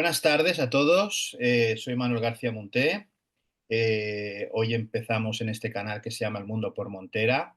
Buenas tardes a todos, soy Manuel García Munté. Hoy empezamos en este canal que se llama El Mundo por Montera.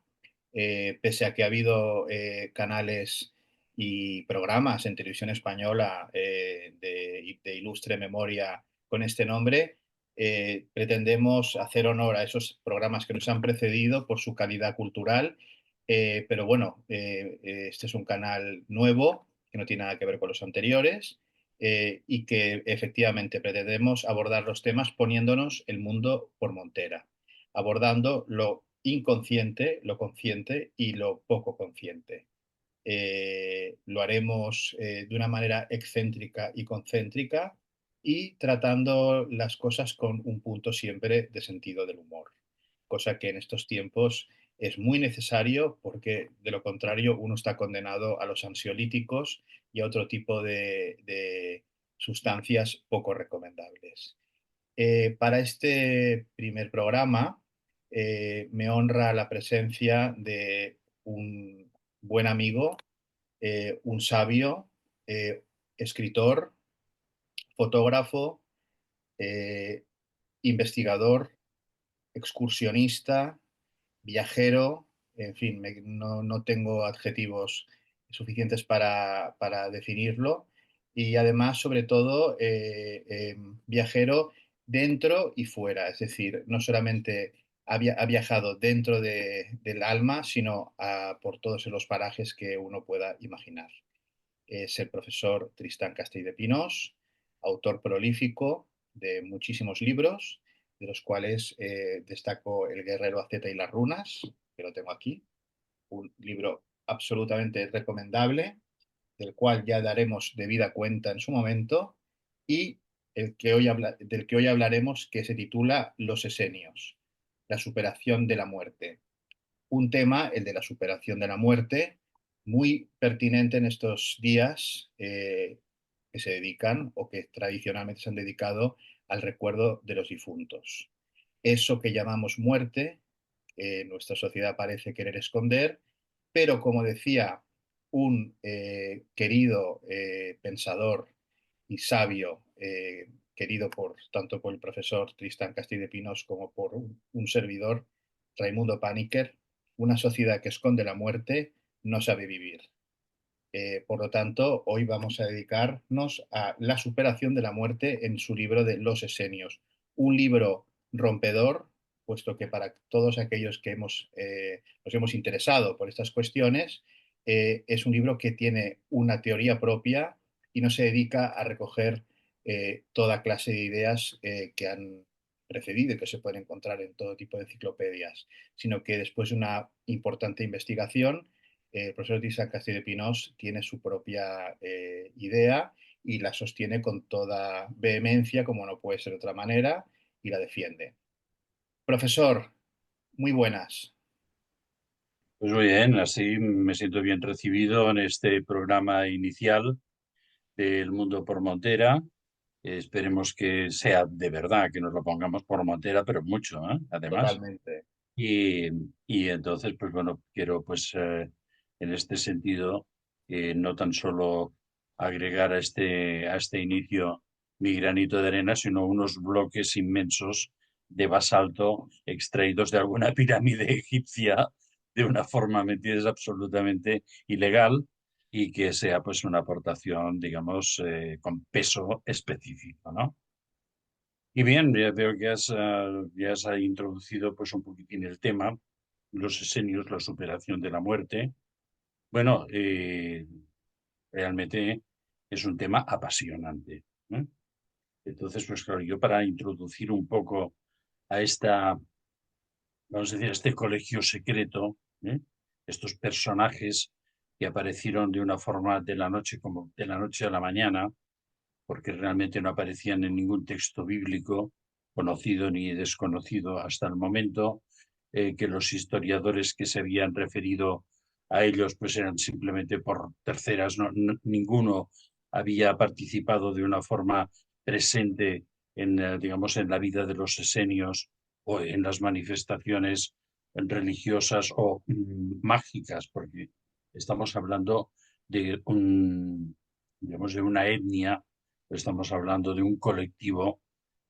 Pese a que ha habido canales y programas en televisión española de ilustre memoria con este nombre, pretendemos hacer honor a esos programas que nos han precedido por su calidad cultural. Pero bueno, este es un canal nuevo que no tiene nada que ver con los anteriores, y que efectivamente pretendemos abordar los temas poniéndonos el mundo por montera, abordando lo inconsciente, lo consciente y lo poco consciente. Lo haremos de una manera excéntrica y concéntrica y tratando las cosas con un punto siempre de sentido del humor, cosa que en estos tiempos es muy necesario porque de lo contrario uno está condenado a los ansiolíticos y a otro tipo de sustancias poco recomendables. Para este primer programa me honra la presencia de un buen amigo, un sabio, escritor, fotógrafo, eh, investigador, excursionista, viajero, en fin, no tengo adjetivos suficientes para definirlo. Y además, sobre todo, viajero dentro y fuera, es decir, no solamente ha viajado dentro del alma, sino por todos los parajes que uno pueda imaginar. Es el profesor Tristán Castell de Pinós, autor prolífico de muchísimos libros, de los cuales destaco El Guerrero Aceta y las Runas, que lo tengo aquí, un libro absolutamente recomendable, del cual ya daremos debida cuenta en su momento, y del que hoy hablaremos, que se titula Los Esenios, la superación de la muerte. Un tema, el de la superación de la muerte, muy pertinente en estos días que se dedican o que tradicionalmente se han dedicado al recuerdo de los difuntos. Eso que llamamos muerte, nuestra sociedad parece querer esconder, pero como decía un querido pensador y sabio, querido tanto por el profesor Tristán Castell de Pinós como por un servidor, Raimundo Paniker, una sociedad que esconde la muerte no sabe vivir. Por lo tanto, hoy vamos a dedicarnos a la superación de la muerte en su libro de Los Esenios. Un libro rompedor, puesto que para todos aquellos que nos hemos interesado por estas cuestiones, es un libro que tiene una teoría propia y no se dedica a recoger toda clase de ideas que han precedido y que se pueden encontrar en todo tipo de enciclopedias, sino que después de una importante investigación, el profesor Tisa Castillo de Pinós tiene su propia idea y la sostiene con toda vehemencia, como no puede ser de otra manera, y la defiende. Profesor, muy buenas. Pues muy bien, así me siento bien recibido en este programa inicial del Mundo por Montera. Esperemos que sea de verdad, que nos lo pongamos por Montera, pero mucho, ¿eh? Además. Totalmente. Y, y entonces, pues bueno, quiero en este sentido no tan solo agregar a este inicio mi granito de arena, sino unos bloques inmensos de basalto extraídos de alguna pirámide egipcia de una forma, ¿me entiendes?, absolutamente ilegal y que sea pues una aportación, digamos, con peso específico, ¿no? Y bien, ya veo que ya has introducido pues un poquitín el tema, los esenios, la superación de la muerte. Bueno, realmente es un tema apasionante, ¿eh? Entonces, pues claro, yo para introducir un poco a vamos a decir, a este colegio secreto, ¿eh? Estos personajes que aparecieron de una forma de la noche como de la noche a la mañana, porque realmente no aparecían en ningún texto bíblico, conocido ni desconocido hasta el momento, que los historiadores que se habían referido a ellos pues eran simplemente por terceras, ninguno había participado de una forma presente digamos, en la vida de los esenios o en las manifestaciones religiosas o mágicas, porque estamos hablando de digamos, de una etnia estamos hablando de un colectivo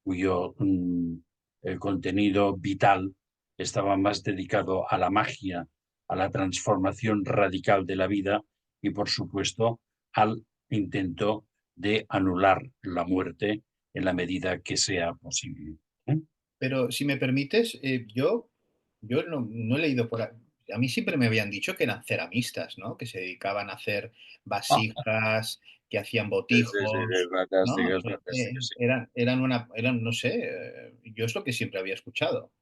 cuyo el contenido vital estaba más dedicado a la magia, a la transformación radical de la vida y, por supuesto, al intento de anular la muerte en la medida que sea posible. ¿Eh? Pero si me permites, yo no he leído por ahí. A mí siempre me habían dicho que eran ceramistas, ¿no? Que se dedicaban a hacer Ah, vasijas, que hacían sí, sí, sí, botijos, ¿no? fantásticas, fantásticas, sí. Eran, no sé, yo es lo que siempre había escuchado.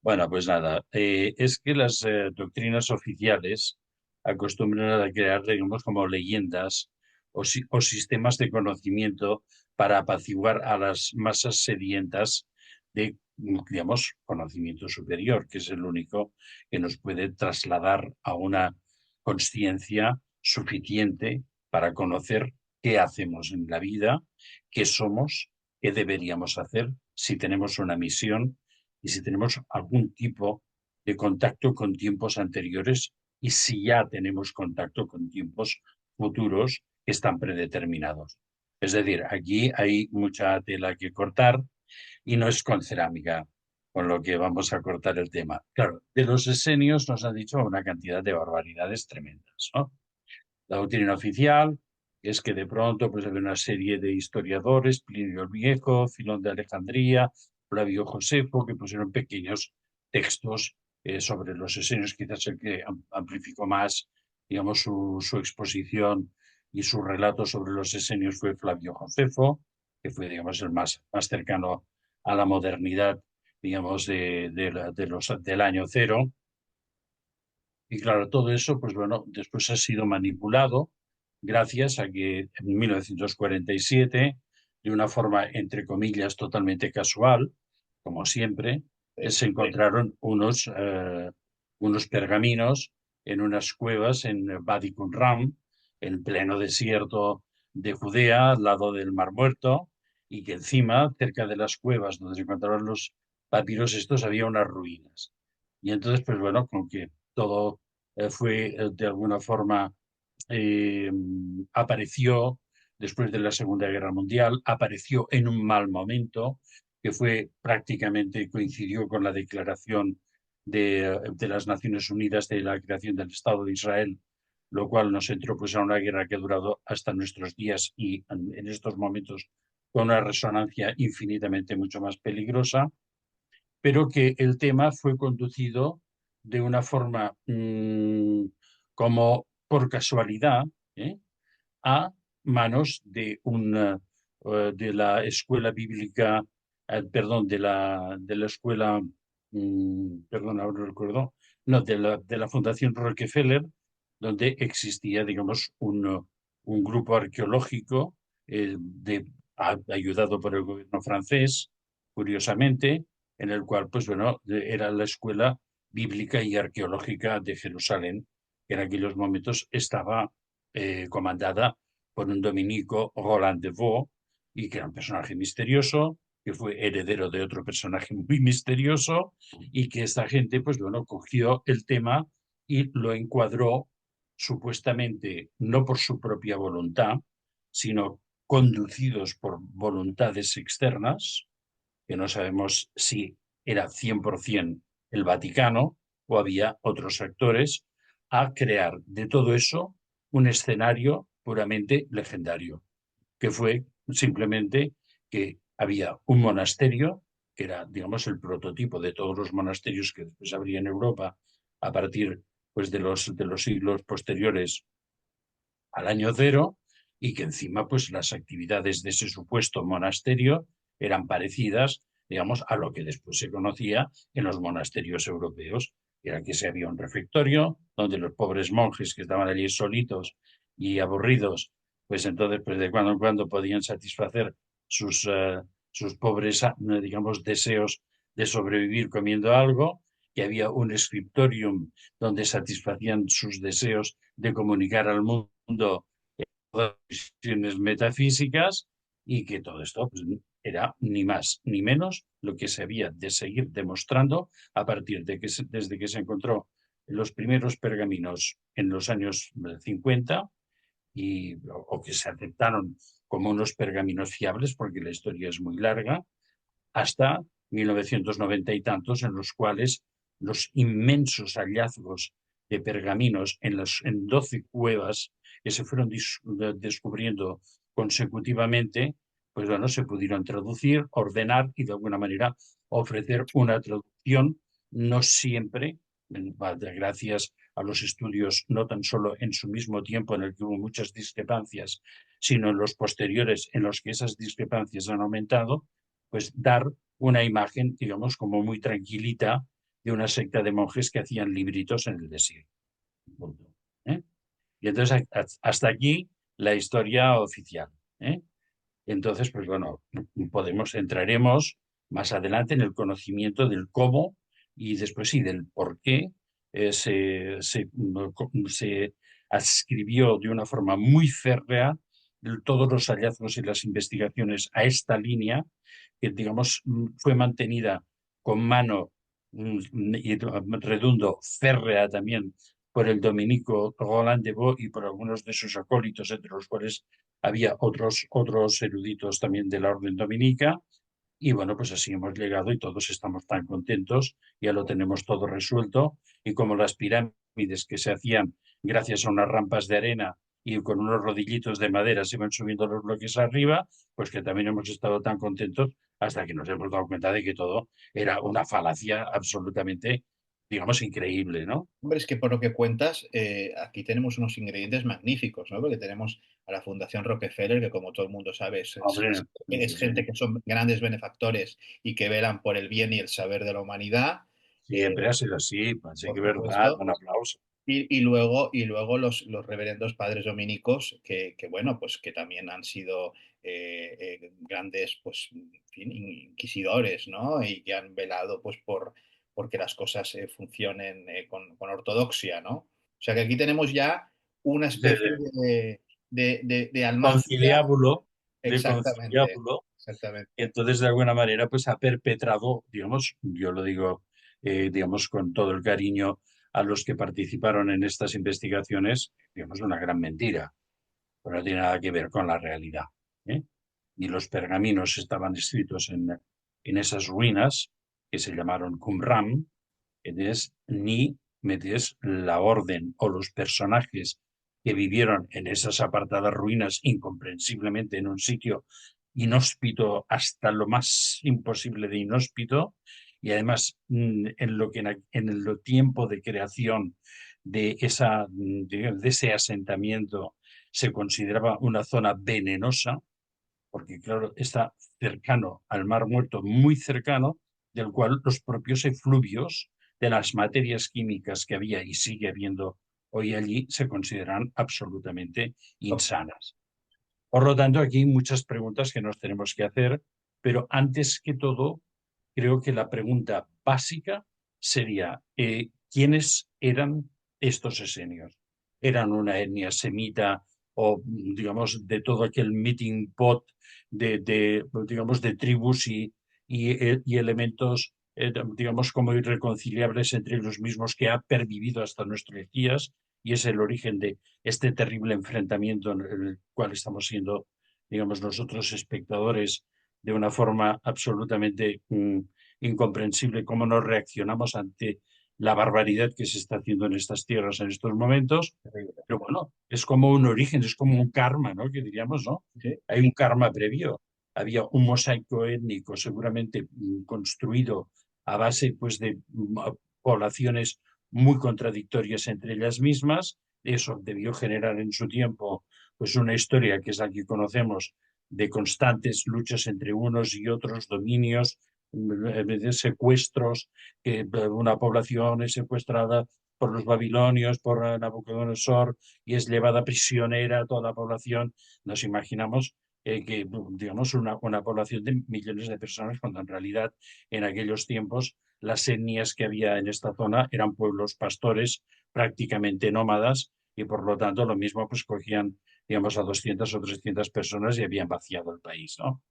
Bueno, pues nada, es que las doctrinas oficiales acostumbran a crear, digamos, como leyendas o sistemas de conocimiento para apaciguar a las masas sedientas de, digamos, conocimiento superior, que es el único que nos puede trasladar a una consciencia suficiente para conocer qué hacemos en la vida, qué somos, qué deberíamos hacer, si tenemos una misión y si tenemos algún tipo de contacto con tiempos anteriores y si ya tenemos contacto con tiempos futuros que están predeterminados. Es decir, aquí hay mucha tela que cortar y no es con cerámica con lo que vamos a cortar el tema. Claro, de los esenios nos han dicho una cantidad de barbaridades tremendas, ¿no? La doctrina oficial es que de pronto pues había una serie de historiadores, Plinio el Viejo, Filón de Alejandría, Flavio Josefo, que pusieron pequeños textos sobre los esenios, quizás el que amplificó más, digamos, su exposición y su relato sobre los esenios fue Flavio Josefo, que fue, digamos, el más cercano a la modernidad, digamos, del año cero. Y claro, todo eso, pues bueno, después ha sido manipulado gracias a que en 1947, de una forma, entre comillas, totalmente casual, como siempre, se Sí. encontraron unos pergaminos en unas cuevas en Wadi Qumran, en pleno desierto de Judea, al lado del Mar Muerto, y que encima, cerca de las cuevas donde se encontraban los papiros estos, había unas ruinas. Y entonces, pues bueno, con que todo fue de alguna forma, eh, apareció después de la Segunda Guerra Mundial, apareció en un mal momento, que fue prácticamente coincidió con la declaración de las Naciones Unidas de la creación del Estado de Israel, lo cual nos entró pues a una guerra que ha durado hasta nuestros días y en estos momentos con una resonancia infinitamente mucho más peligrosa, pero que el tema fue conducido de una forma como por casualidad, ¿eh? A manos de la escuela bíblica, perdón, de la escuela, perdón, ahora no recuerdo, no, de la Fundación Rockefeller, donde existía, digamos, un grupo arqueológico ayudado por el gobierno francés, curiosamente, en el cual, pues bueno, era la escuela bíblica y arqueológica de Jerusalén, que en aquellos momentos estaba comandada por un dominico Roland de Vaux, y que era un personaje misterioso, que fue heredero de otro personaje muy misterioso, y que esta gente, pues bueno, cogió el tema y lo encuadró supuestamente no por su propia voluntad, sino conducidos por voluntades externas, que no sabemos si era 100% el Vaticano o había otros actores, a crear de todo eso un escenario puramente legendario, que fue simplemente que había un monasterio, que era, digamos, el prototipo de todos los monasterios que después habría en Europa a partir pues, de los siglos posteriores al año cero, y que encima pues las actividades de ese supuesto monasterio eran parecidas, digamos, a lo que después se conocía en los monasterios europeos. Era que se había un refectorio donde los pobres monjes que estaban allí solitos y aburridos, pues entonces pues de cuando en cuando podían satisfacer sus pobres, digamos, deseos de sobrevivir comiendo algo, que había un scriptorium donde satisfacían sus deseos de comunicar al mundo visiones metafísicas, y que todo esto pues, era ni más ni menos lo que se había de seguir demostrando a partir de que desde que se encontró los primeros pergaminos en los años 50, o que se aceptaron como unos pergaminos fiables, porque la historia es muy larga, hasta 1990 y tantos, en los cuales los inmensos hallazgos de pergaminos en 12 cuevas que se fueron descubriendo consecutivamente, pues bueno, se pudieron traducir, ordenar y de alguna manera ofrecer una traducción, no siempre, gracias a los estudios, no tan solo en su mismo tiempo en el que hubo muchas discrepancias, sino en los posteriores en los que esas discrepancias han aumentado, pues dar una imagen, digamos, como muy tranquilita de una secta de monjes que hacían libritos en el desierto. Punto. ¿Eh? Y entonces hasta aquí la historia oficial. ¿Eh? Entonces, pues bueno, entraremos más adelante en el conocimiento del cómo y después sí del por qué se adscribió de una forma muy férrea todos los hallazgos y las investigaciones a esta línea, que digamos fue mantenida con mano y redundo férrea también por el dominico Roland de Vaux y por algunos de sus acólitos, entre los cuales había otros eruditos también de la orden dominica, y bueno, pues así hemos llegado y todos estamos tan contentos, ya lo tenemos todo resuelto, y como las pirámides que se hacían gracias a unas rampas de arena y con unos rodillitos de madera se iban subiendo los bloques arriba, pues que también hemos estado tan contentos hasta que nos hemos dado cuenta de que todo era una falacia absolutamente, digamos, increíble, ¿no? Hombre, es que por lo que cuentas, aquí tenemos unos ingredientes magníficos, ¿no? Porque tenemos a la Fundación Rockefeller, que como todo el mundo sabe, Hombre, sí, es sí, sí. gente que son grandes benefactores y que velan por el bien y el saber de la humanidad. Eh, Siempre ha sido así, pues sí por que verdad, supuesto. un aplauso. Y luego los reverendos padres dominicos, que, bueno, pues que también han sido grandes, pues, en fin, inquisidores, ¿no? Y que han velado, pues, porque las cosas funcionen con ortodoxia, ¿no? O sea que aquí tenemos ya una especie Desde de almáciga. conciliábulo, de Exactamente, conciliábulo, exactamente. y entonces de alguna manera pues ha perpetrado, digamos, yo lo digo, digamos, con todo el cariño a los que participaron en estas investigaciones, digamos, una gran mentira, pero no tiene nada que ver con la realidad. ¿Eh? Y los pergaminos estaban escritos en esas ruinas que se llamaron Qumran, es ni metes la orden o los personajes que vivieron en esas apartadas ruinas incomprensiblemente en un sitio inhóspito hasta lo más imposible de inhóspito y además en lo que en el tiempo de creación de ese asentamiento se consideraba una zona venenosa porque claro, está cercano al Mar Muerto, muy cercano, del cual los propios efluvios de las materias químicas que había y sigue habiendo hoy allí se consideran absolutamente insanas. Por lo tanto, aquí hay muchas preguntas que nos tenemos que hacer, pero antes que todo, creo que la pregunta básica sería, ¿quiénes eran estos esenios? ¿Eran una etnia semita o, digamos, de todo aquel meeting pot digamos, de tribus y elementos, digamos, como irreconciliables entre los mismos que ha pervivido hasta nuestros días y es el origen de este terrible enfrentamiento en el cual estamos siendo, digamos, nosotros espectadores de una forma absolutamente incomprensible cómo nos reaccionamos ante la barbaridad que se está haciendo en estas tierras en estos momentos. Pero bueno, es como un origen, es como un karma, ¿no? Que diríamos, ¿no? Sí. Hay un karma previo. Había un mosaico étnico seguramente construido a base pues, de poblaciones muy contradictorias entre ellas mismas. Eso debió generar en su tiempo pues, una historia que es la que conocemos de constantes luchas entre unos y otros dominios, de secuestros, que una población es secuestrada por los babilonios, por Nabucodonosor, y es llevada prisionera a toda la población. Nos imaginamos que, digamos, una población de millones de personas, cuando en realidad en aquellos tiempos las etnias que había en esta zona eran pueblos pastores prácticamente nómadas y por lo tanto lo mismo pues cogían, digamos, a 200 o 300 personas y habían vaciado el país, ¿no?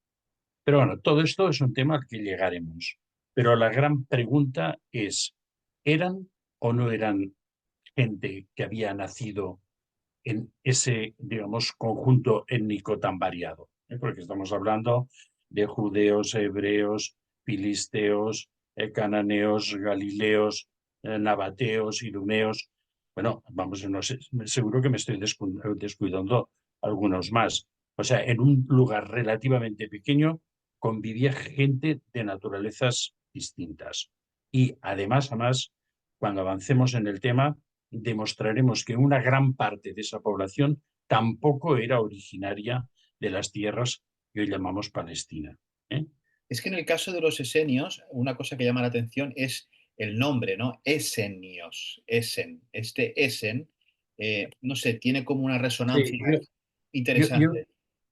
Pero bueno, todo esto es un tema al que llegaremos. Pero la gran pregunta es, ¿eran o no eran gente que había nacido en ese, digamos, conjunto étnico tan variado, ¿eh? Porque estamos hablando de judeos, hebreos, filisteos, cananeos, galileos, nabateos, idumeos. Bueno, vamos, no sé, seguro que me estoy descuidando algunos más. O sea, en un lugar relativamente pequeño convivía gente de naturalezas distintas. Y además, cuando avancemos en el tema, demostraremos que una gran parte de esa población tampoco era originaria de las tierras que hoy llamamos Palestina. ¿Eh? Es que en el caso de los esenios, una cosa que llama la atención es el nombre, ¿no? Esenios, Esen. Este Esen, no sé, tiene como una Sí, resonancia yo, yo, interesante.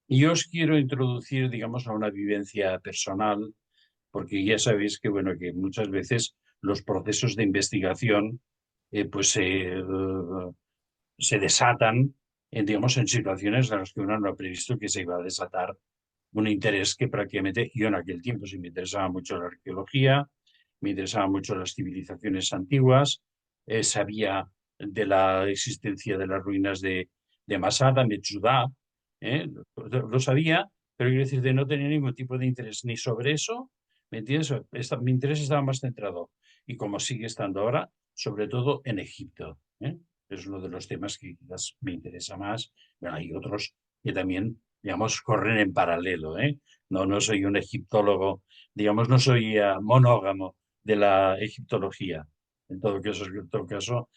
yo os quiero introducir, digamos, a una vivencia personal, porque ya sabéis que, bueno, que muchas veces los procesos de investigación pues se desatan, digamos, en situaciones en las que uno no ha previsto que se iba a desatar un interés que prácticamente yo en aquel tiempo sí me interesaba mucho la arqueología, me interesaban mucho las civilizaciones antiguas, sabía de la existencia de las ruinas de Masada, Metsudá, lo sabía, pero quiero decir, de no tener ningún tipo de interés ni sobre eso, ¿me entiendes? Mi interés estaba más centrado, y como sigue estando ahora, sobre todo en Egipto. Es uno de los temas que quizás me interesa más. Bueno, hay otros que también, digamos, corren en paralelo, ¿eh? No, no soy un egiptólogo, digamos, no soy monógamo de la egiptología. En todo caso,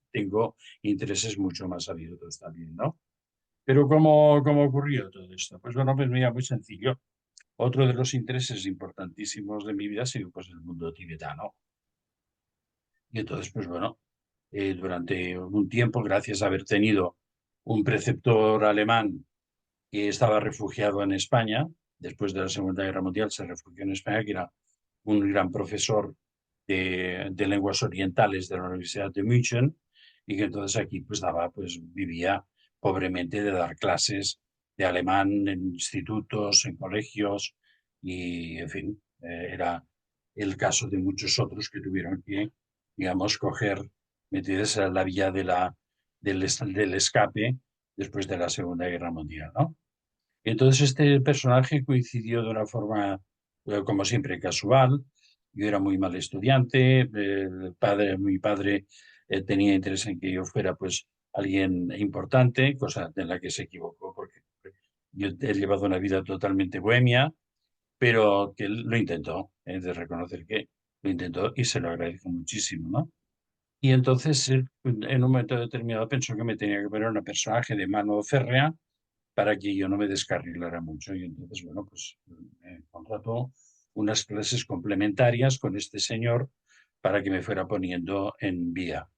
tengo intereses mucho más abiertos también, ¿no? Pero ¿cómo ocurrió todo esto? Pues bueno, pues mira, muy sencillo. Otro de los intereses importantísimos de mi vida ha sido pues el mundo tibetano. Y entonces, pues bueno, durante un tiempo, gracias a haber tenido un preceptor alemán que estaba refugiado en España, después de la Segunda Guerra Mundial se refugió en España, que era un gran profesor de lenguas orientales de la Universidad de München, y que entonces aquí pues vivía pobremente de dar clases de alemán en institutos, en colegios, y en fin, era el caso de muchos otros que tuvieron que, digamos, coger, metidas a la vía del escape después de la Segunda Guerra Mundial, ¿no? Entonces este personaje coincidió de una forma, como siempre, casual. Yo era muy mal estudiante, mi padre tenía interés en que yo fuera pues alguien importante, cosa en la que se equivocó porque yo he llevado una vida totalmente bohemia, pero que él lo intentó, de reconocer que lo intentó y se lo agradezco muchísimo, ¿no? Y entonces él, en un momento determinado pensó que me tenía que poner un personaje de mano férrea para que yo no me descarrilara mucho. Y entonces, bueno, pues contrató unas clases complementarias con este señor para que me fuera poniendo en vía.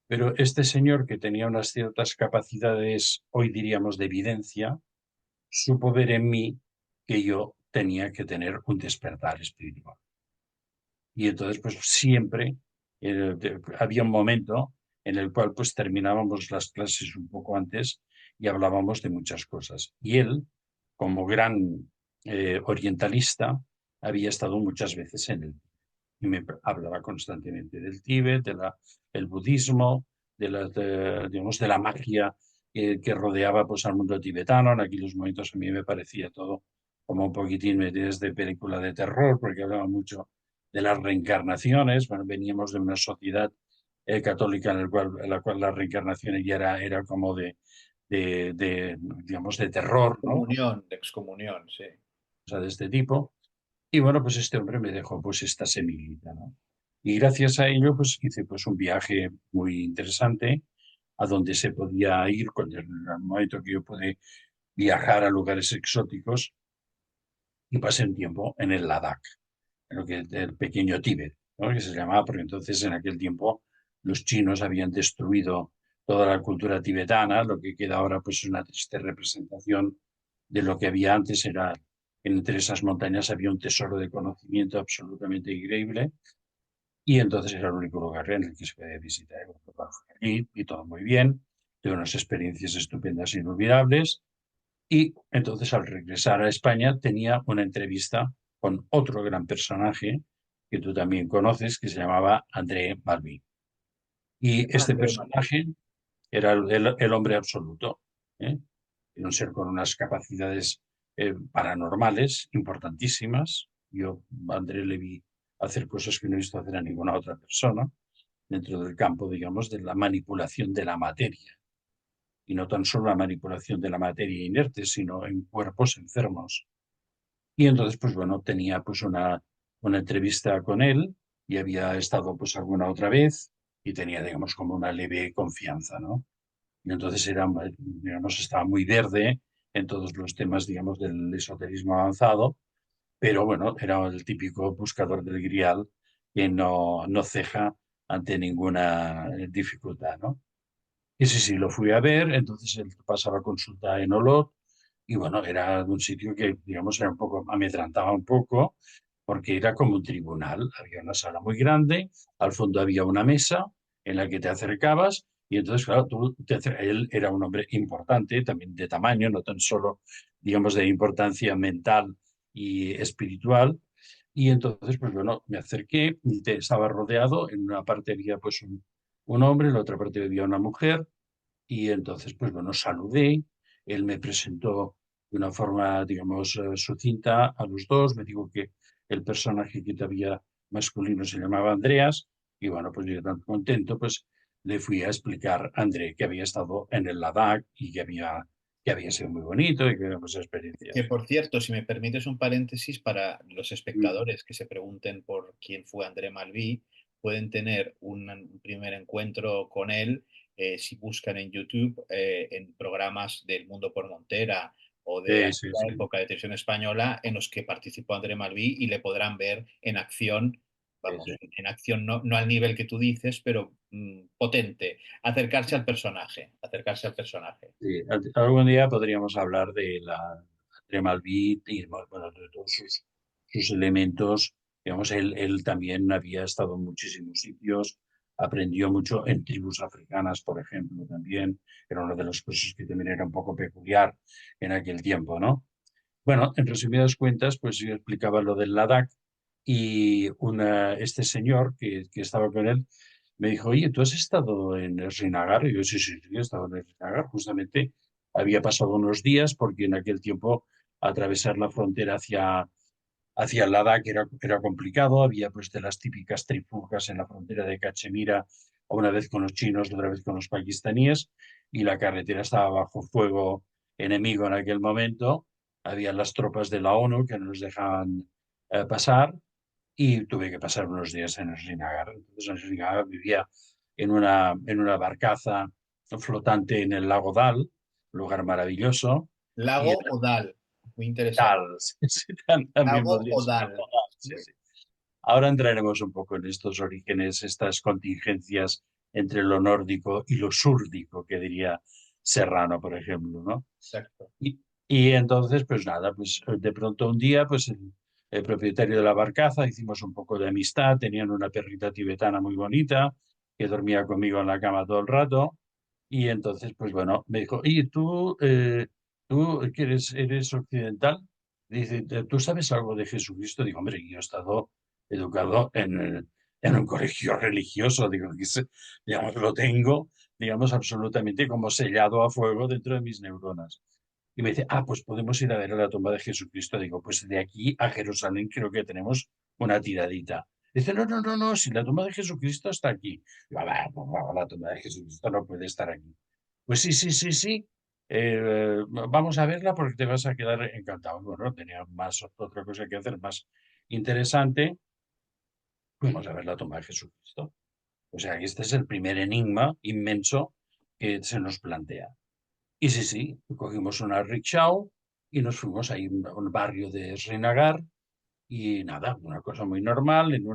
Pero este señor, que tenía unas ciertas capacidades, hoy diríamos, de evidencia, supo ver en mí que yo tenía que tener un despertar espiritual. Y entonces, pues siempre había un momento en el cual pues terminábamos las clases un poco antes y hablábamos de muchas cosas. Y él, como gran orientalista, había estado muchas veces en él y me hablaba constantemente del Tíbet, el budismo, digamos, de la magia que rodeaba pues, al mundo tibetano. En aquellos momentos a mí me parecía todo como un poquitín desde película de terror, porque hablaba mucho de las reencarnaciones. Bueno, veníamos de una sociedad católica en la cual la reencarnación ya era como digamos, de terror, ¿no? O Comunión, de excomunión, sí. sea, de este tipo. Y bueno, pues este hombre me dejó pues esta semillita, ¿no? Y gracias a ello, pues hice pues un viaje muy interesante a donde se podía ir con el momento que yo pude viajar a lugares exóticos, y pasé un tiempo en el Ladakh, en lo que el pequeño Tíbet, ¿no? Que se llamaba, porque entonces en aquel tiempo los chinos habían destruido toda la cultura tibetana. Lo que queda ahora pues es una triste representación de lo que había antes. Entre esas montañas había un tesoro de conocimiento absolutamente increíble, y entonces era el único lugar en el que se podía visitar. Y bueno, pues, fui allí y todo muy bien, tuve unas experiencias estupendas e inolvidables. Y entonces al regresar a España tenía una entrevista con otro gran personaje que tú también conoces, que se llamaba André Balbi. Y este André Malraux. personaje era el hombre absoluto, ¿eh? Era un ser con unas capacidades paranormales importantísimas. Yo a André le vi hacer cosas que no he visto hacer a ninguna otra persona dentro del campo, digamos, de la manipulación de la materia. Y no tan solo la manipulación de la materia inerte, sino en cuerpos enfermos. Y entonces, pues bueno, tenía pues una entrevista con él y había estado pues alguna otra vez y tenía, digamos, como una leve confianza, ¿no? Y entonces era, digamos, estaba muy verde en todos los temas, digamos, del esoterismo avanzado, pero bueno, era el típico buscador del grial que no ceja ante ninguna dificultad, ¿no? Y sí, sí, lo fui a ver, entonces él pasaba consulta en Olot y bueno, era un sitio que, digamos, era un poco, amedrantaba un poco porque era como un tribunal. Había una sala muy grande, al fondo había una mesa en la que te acercabas y entonces, claro, él era un hombre importante, también de tamaño, no tan solo, digamos, de importancia mental y espiritual. Y entonces, pues bueno, me acerqué y estaba rodeado, en una parte había pues un hombre, en la otra parte había una mujer y entonces, pues bueno, saludé, él me presentó de una forma, digamos, sucinta a los dos, me dijo que el personaje que había masculino se llamaba Andreas, y bueno, pues yo tan contento, pues le fui a explicar a André que había estado en el Ladakh y que había sido muy bonito y que había muchas Que experiencias. por cierto, si me permites un paréntesis para los Mm. espectadores que se pregunten por quién fue André Malví, pueden tener un primer encuentro con él si buscan en YouTube en programas del Mundo por Montera o de Sí, sí, aquella sí, época de televisión española en los que participó André Malví y le podrán ver en acción, sí, vamos, sí. en acción no al nivel que tú dices, pero potente, acercarse al personaje, acercarse al personaje. Sí, algún día podríamos hablar de la de Malvit y bueno, de todos sus elementos. Digamos, él también había estado en muchísimos sitios, aprendió mucho en tribus africanas, por ejemplo, también. Era una de las cosas que también era un poco peculiar en aquel tiempo, ¿no? Bueno, en resumidas cuentas, pues yo explicaba lo del Ladakh y este señor que estaba con él me dijo, oye, ¿tú has estado en Srinagar? Y yo, sí, sí, sí, he estado en Srinagar. Justamente había pasado unos días porque en aquel tiempo atravesar la frontera hacia Ladakh era complicado. Había pues de las típicas trifulcas en la frontera de Cachemira, una vez con los chinos, otra vez con los pakistaníes, y la carretera estaba bajo fuego enemigo en aquel momento. Había las tropas de la ONU que no nos dejaban pasar y tuve que pasar unos días en Srinagar. Entonces en Srinagar vivía en una barcaza flotante en el lago Dal, lugar maravilloso, y Lago Odal, muy interesante. Dal, sí, sí, también Lago podría ser Odal. lago Dal, sí, sí. Ahora entraremos un poco en estos orígenes, estas contingencias entre lo nórdico y lo súrdico, que diría Serrano, por ejemplo, ¿no? Exacto. Y entonces, pues nada, pues de pronto un día, pues el propietario de la barcaza, hicimos un poco de amistad, tenían una perrita tibetana muy bonita, que dormía conmigo en la cama todo el rato, y entonces, pues bueno, me dijo, oye, tú que eres occidental, dice, ¿tú sabes algo de Jesucristo? Digo, hombre, yo he estado educado en un colegio religioso, digo, digamos, lo tengo, digamos, absolutamente como sellado a fuego dentro de mis neuronas. Y me dice, pues podemos ir a ver a la tumba de Jesucristo. Digo, pues de aquí a Jerusalén creo que tenemos una tiradita. Dice, no, no, no, no, si la tumba de Jesucristo está aquí. Digo, a ver, pues, no, la tumba de Jesucristo no puede estar aquí. Pues sí, sí, sí, sí. Vamos a verla porque te vas a quedar encantado. Bueno, tenía otra cosa que hacer más interesante. Fuimos a ver la tumba de Jesucristo. O sea, que este es el primer enigma inmenso que se nos plantea. Y sí, sí, cogimos una rickshaw y nos fuimos ahí a un barrio de Srinagar y nada, una cosa muy normal, en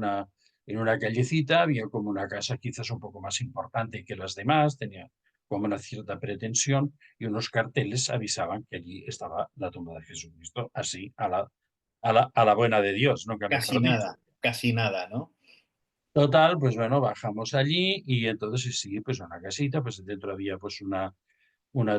una callecita había como una casa quizás un poco más importante que las demás, tenía como una cierta pretensión y unos carteles avisaban que allí estaba la tumba de Jesucristo, así a la buena de Dios, nunca mejor dicho. Casi nada, ¿no? Total, pues bueno, bajamos allí y entonces sí, pues una casita, pues dentro había pues una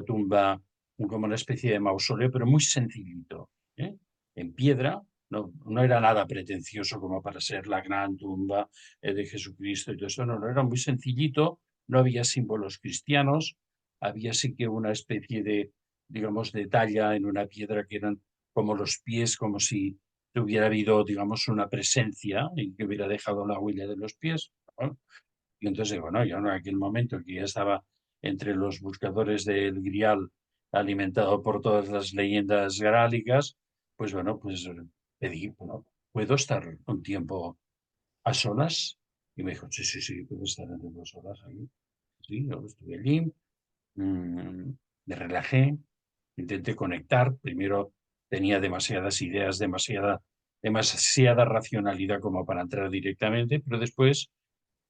tumba, como una especie de mausoleo, pero muy sencillito, ¿eh? En piedra, no era nada pretencioso como para ser la gran tumba de Jesucristo y todo eso, no, no, era muy sencillito, no había símbolos cristianos, había sí que una especie de, digamos, de talla en una piedra que eran como los pies, como si hubiera habido, digamos, una presencia y que hubiera dejado la huella de los pies, ¿no? Y entonces digo, no, yo en aquel momento que ya estaba entre los buscadores del Grial, alimentado por todas las leyendas grálicas, pues bueno, pues pedí, bueno, ¿puedo estar un tiempo a solas? Y me dijo, sí, sí, sí, puedo estar entre 2 horas ahí. Sí, yo estuve allí, mm, me relajé, intenté conectar. Primero tenía demasiadas ideas, demasiada racionalidad como para entrar directamente, pero después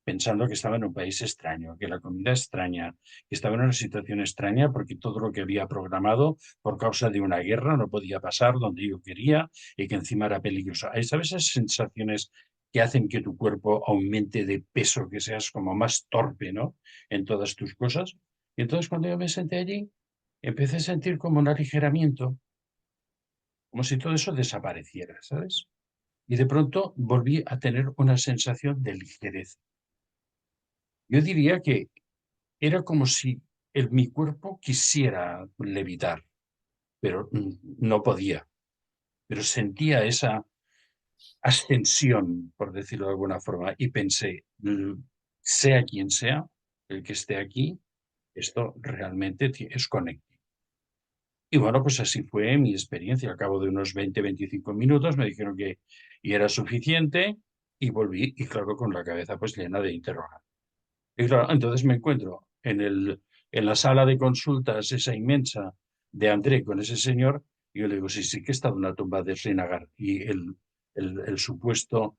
pensando que estaba en un país extraño, que la comida extraña, que estaba en una situación extraña porque todo lo que había programado por causa de una guerra no podía pasar donde yo quería y que encima era peligroso. Hay, ¿sabes esas sensaciones que hacen que tu cuerpo aumente de peso, que seas como más torpe, ¿no? En todas tus cosas. Y entonces cuando yo me senté allí, empecé a sentir como un aligeramiento, como si todo eso desapareciera, ¿sabes? Y de pronto volví a tener una sensación de ligereza. Yo diría que era como si mi cuerpo quisiera levitar, pero no podía. Pero sentía esa ascensión, por decirlo de alguna forma, y pensé, sea quien sea el que esté aquí, esto realmente es conecte. Y bueno, pues así fue mi experiencia. Al cabo de unos 20-25 minutos me dijeron que y era suficiente y volví, y claro, con la cabeza pues llena de interrogantes. Y claro, entonces me encuentro en la sala de consultas, esa inmensa de André con ese señor, y yo le digo, sí, sí que he estado en la tumba de Srinagar. Y el supuesto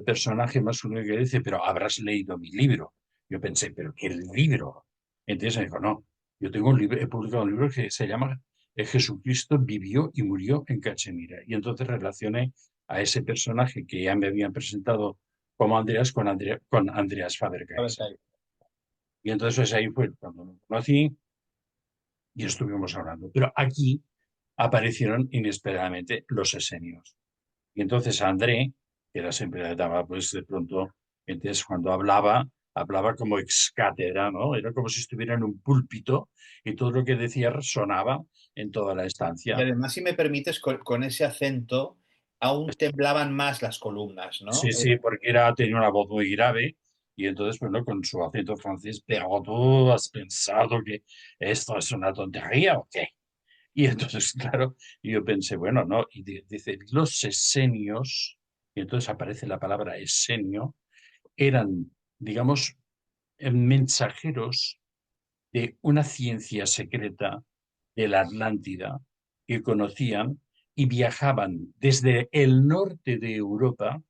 personaje masculino que dice, pero habrás leído mi libro. Yo pensé, pero ¿qué libro? Entonces me dijo, no, yo tengo un libro, he publicado un libro que se llama Jesucristo vivió y murió en Cachemira. Y entonces relacioné a ese personaje que ya me habían presentado como Andreas con Andreas A ver, Fabergais. Y entonces pues, ahí fue cuando lo conocí y estuvimos hablando. Pero aquí aparecieron inesperadamente los esenios. Y entonces André, que era siempre daba, pues de pronto, entonces cuando hablaba como ex cátedra, ¿no? Era como si estuviera en un púlpito y todo lo que decía resonaba en toda la y estancia. además, si me permites, con ese acento aún temblaban más las columnas, Sí, ¿no? sí, porque tenía una voz muy grave y entonces, bueno, con su acento francés, pero tú has pensado que esto es una tontería o qué? Y entonces, claro, yo pensé, bueno, no, y dice, los esenios, y entonces aparece la palabra esenio, eran, digamos, mensajeros de una ciencia secreta de la Atlántida que conocían y viajaban desde el norte de Europa,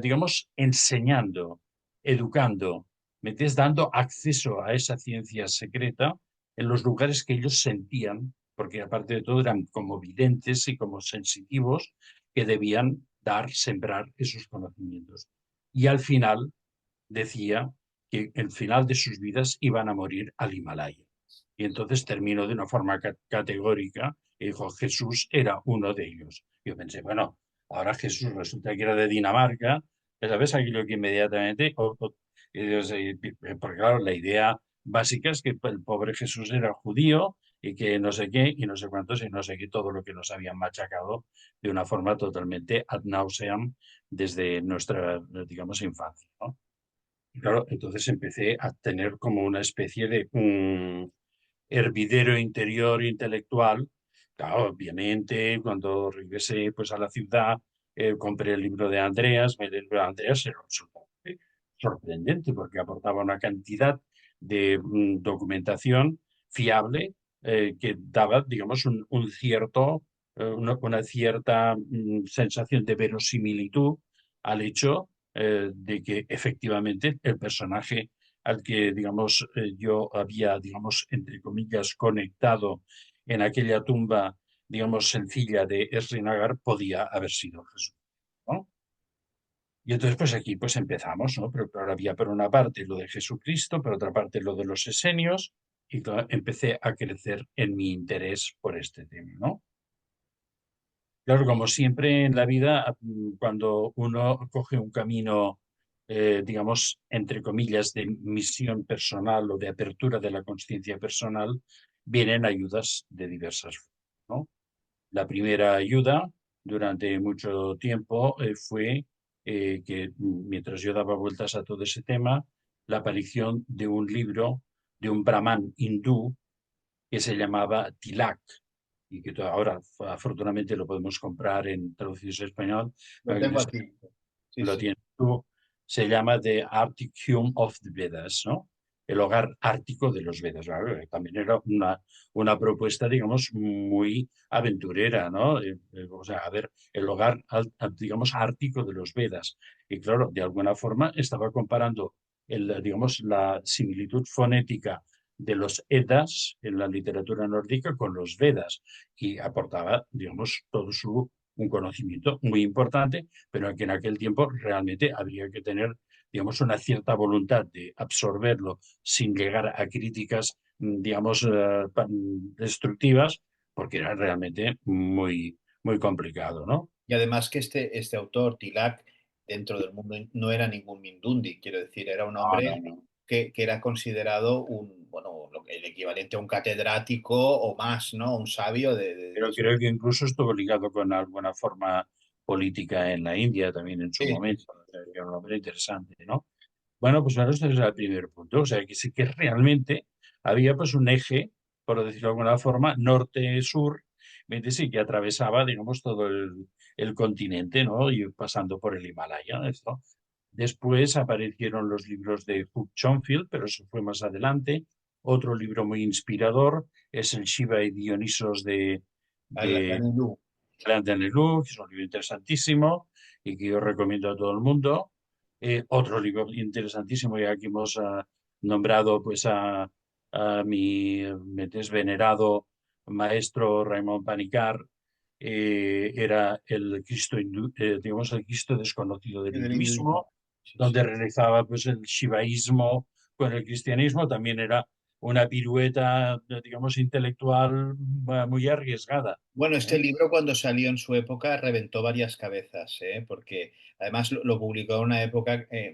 digamos, enseñando, educando, ¿me entiendes? Dando acceso a esa ciencia secreta en los lugares que ellos sentían, porque aparte de todo eran como videntes y como sensitivos que debían dar, sembrar esos conocimientos. Y al final decía que el final de sus vidas iban a morir al Himalaya. Y entonces terminó de una forma categórica y dijo, Jesús era uno de ellos. Yo pensé, bueno, ahora Jesús resulta que era de Dinamarca, ¿sabes? Aquello que inmediatamente, porque claro, la idea básica es que el pobre Jesús era judío y que no sé qué y no sé cuántos y no sé qué, todo lo que nos habían machacado de una forma totalmente ad nauseam desde nuestra, digamos, infancia, ¿no? Y claro, entonces empecé a tener como una especie de hervidero interior intelectual. Claro, obviamente, cuando regresé pues, a la ciudad, compré el libro de Andreas, el libro de Andreas era absolutamente sorprendente porque aportaba una cantidad de documentación fiable que daba, digamos, un cierto, una cierta sensación de verosimilitud al hecho de que efectivamente el personaje al que, digamos, yo había, digamos, entre comillas, conectado en aquella tumba, digamos, sencilla de Srinagar, podía haber sido Jesús, ¿no? Y entonces, pues aquí, pues empezamos, ¿no? Pero claro, había por una parte lo de Jesucristo, por otra parte lo de los esenios, y claro, empecé a crecer en mi interés por este tema, ¿no? Claro, como siempre en la vida, cuando uno coge un camino digamos, entre comillas, de misión personal o de apertura de la conciencia personal, vienen ayudas de diversas formas, ¿no? La primera ayuda durante mucho tiempo fue que mientras yo daba vueltas a todo ese tema, la aparición de un libro de un brahman hindú que se llamaba Tilak y que ahora afortunadamente lo podemos comprar en traducciones en español, Lo tengo aquí. Sí, lo sí. tienes tú, se llama The Arctic Home of the Vedas, ¿no? El hogar ártico de los Vedas. Claro, también era una propuesta, digamos, muy aventurera, ¿no? O sea, a ver, el hogar, digamos, ártico de los Vedas. Y claro, de alguna forma estaba comparando, digamos, la similitud fonética de los Edas en la literatura nórdica con los Vedas y aportaba, digamos, todo un conocimiento muy importante, pero que en aquel tiempo realmente habría que tener, digamos, una cierta voluntad de absorberlo sin llegar a críticas, digamos, destructivas, porque era realmente muy complicado, ¿no? Y además que este autor, Tilak, dentro del mundo no era ningún Mindundi, quiero decir, era un No, no, hombre no. que era considerado bueno, el equivalente a un catedrático o más, ¿no? Un sabio Pero creo que incluso estuvo ligado con alguna forma política en la India también en su Sí, sí, momento. sí, O sea, que era un hombre interesante, ¿no? Bueno, pues claro, este es el primer punto. O sea, que sí que realmente había pues un eje, por decirlo de alguna forma, norte-sur, sí, que atravesaba, digamos, todo el continente, ¿no? Y pasando por el Himalaya, ¿no? Esto. Después aparecieron los libros de Hugh Schonfield, pero eso fue más adelante. Otro libro muy inspirador es el Shiva y Dionisos de Anilú. Plantan el Louvre, que es un libro interesantísimo y que yo recomiendo a todo el mundo. Otro libro interesantísimo, ya que hemos nombrado pues a mi desvenerado maestro Raymond Panikkar, era el Cristo, digamos, el Cristo desconocido del Del hinduismo. hinduismo, Sí, sí. donde realizaba pues el shivaísmo con el cristianismo. También era una pirueta, digamos, intelectual muy arriesgada. Bueno, ¿Eh? este libro cuando salió en su época reventó varias cabezas, ¿eh? Porque además lo publicó en una época, creo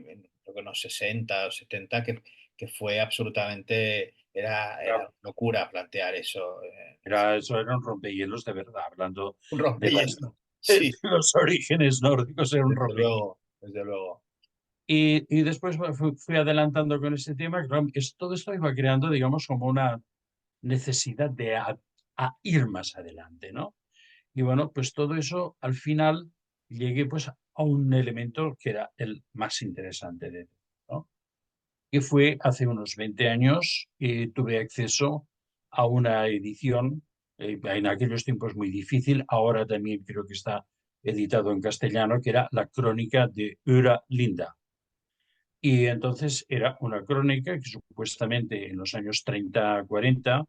que en los 60 o 70, que fue absolutamente, era locura plantear eso. Eso era un rompehielos de verdad, hablando Un de, rompehielos. de Sí, los orígenes nórdicos, era un desde rompehielos. luego, desde luego. Y después fui adelantando con ese tema, claro, todo esto iba creando, digamos, como una necesidad de a ir más adelante, ¿no? Y bueno, pues todo eso al final llegué pues a un elemento que era el más interesante de todo, ¿no? Que fue hace unos 20 años, tuve acceso a una edición, en aquellos tiempos muy difícil, ahora también creo que está editado en castellano, que era la crónica de Ura Linda. Y entonces era una crónica que supuestamente en los años 30-40,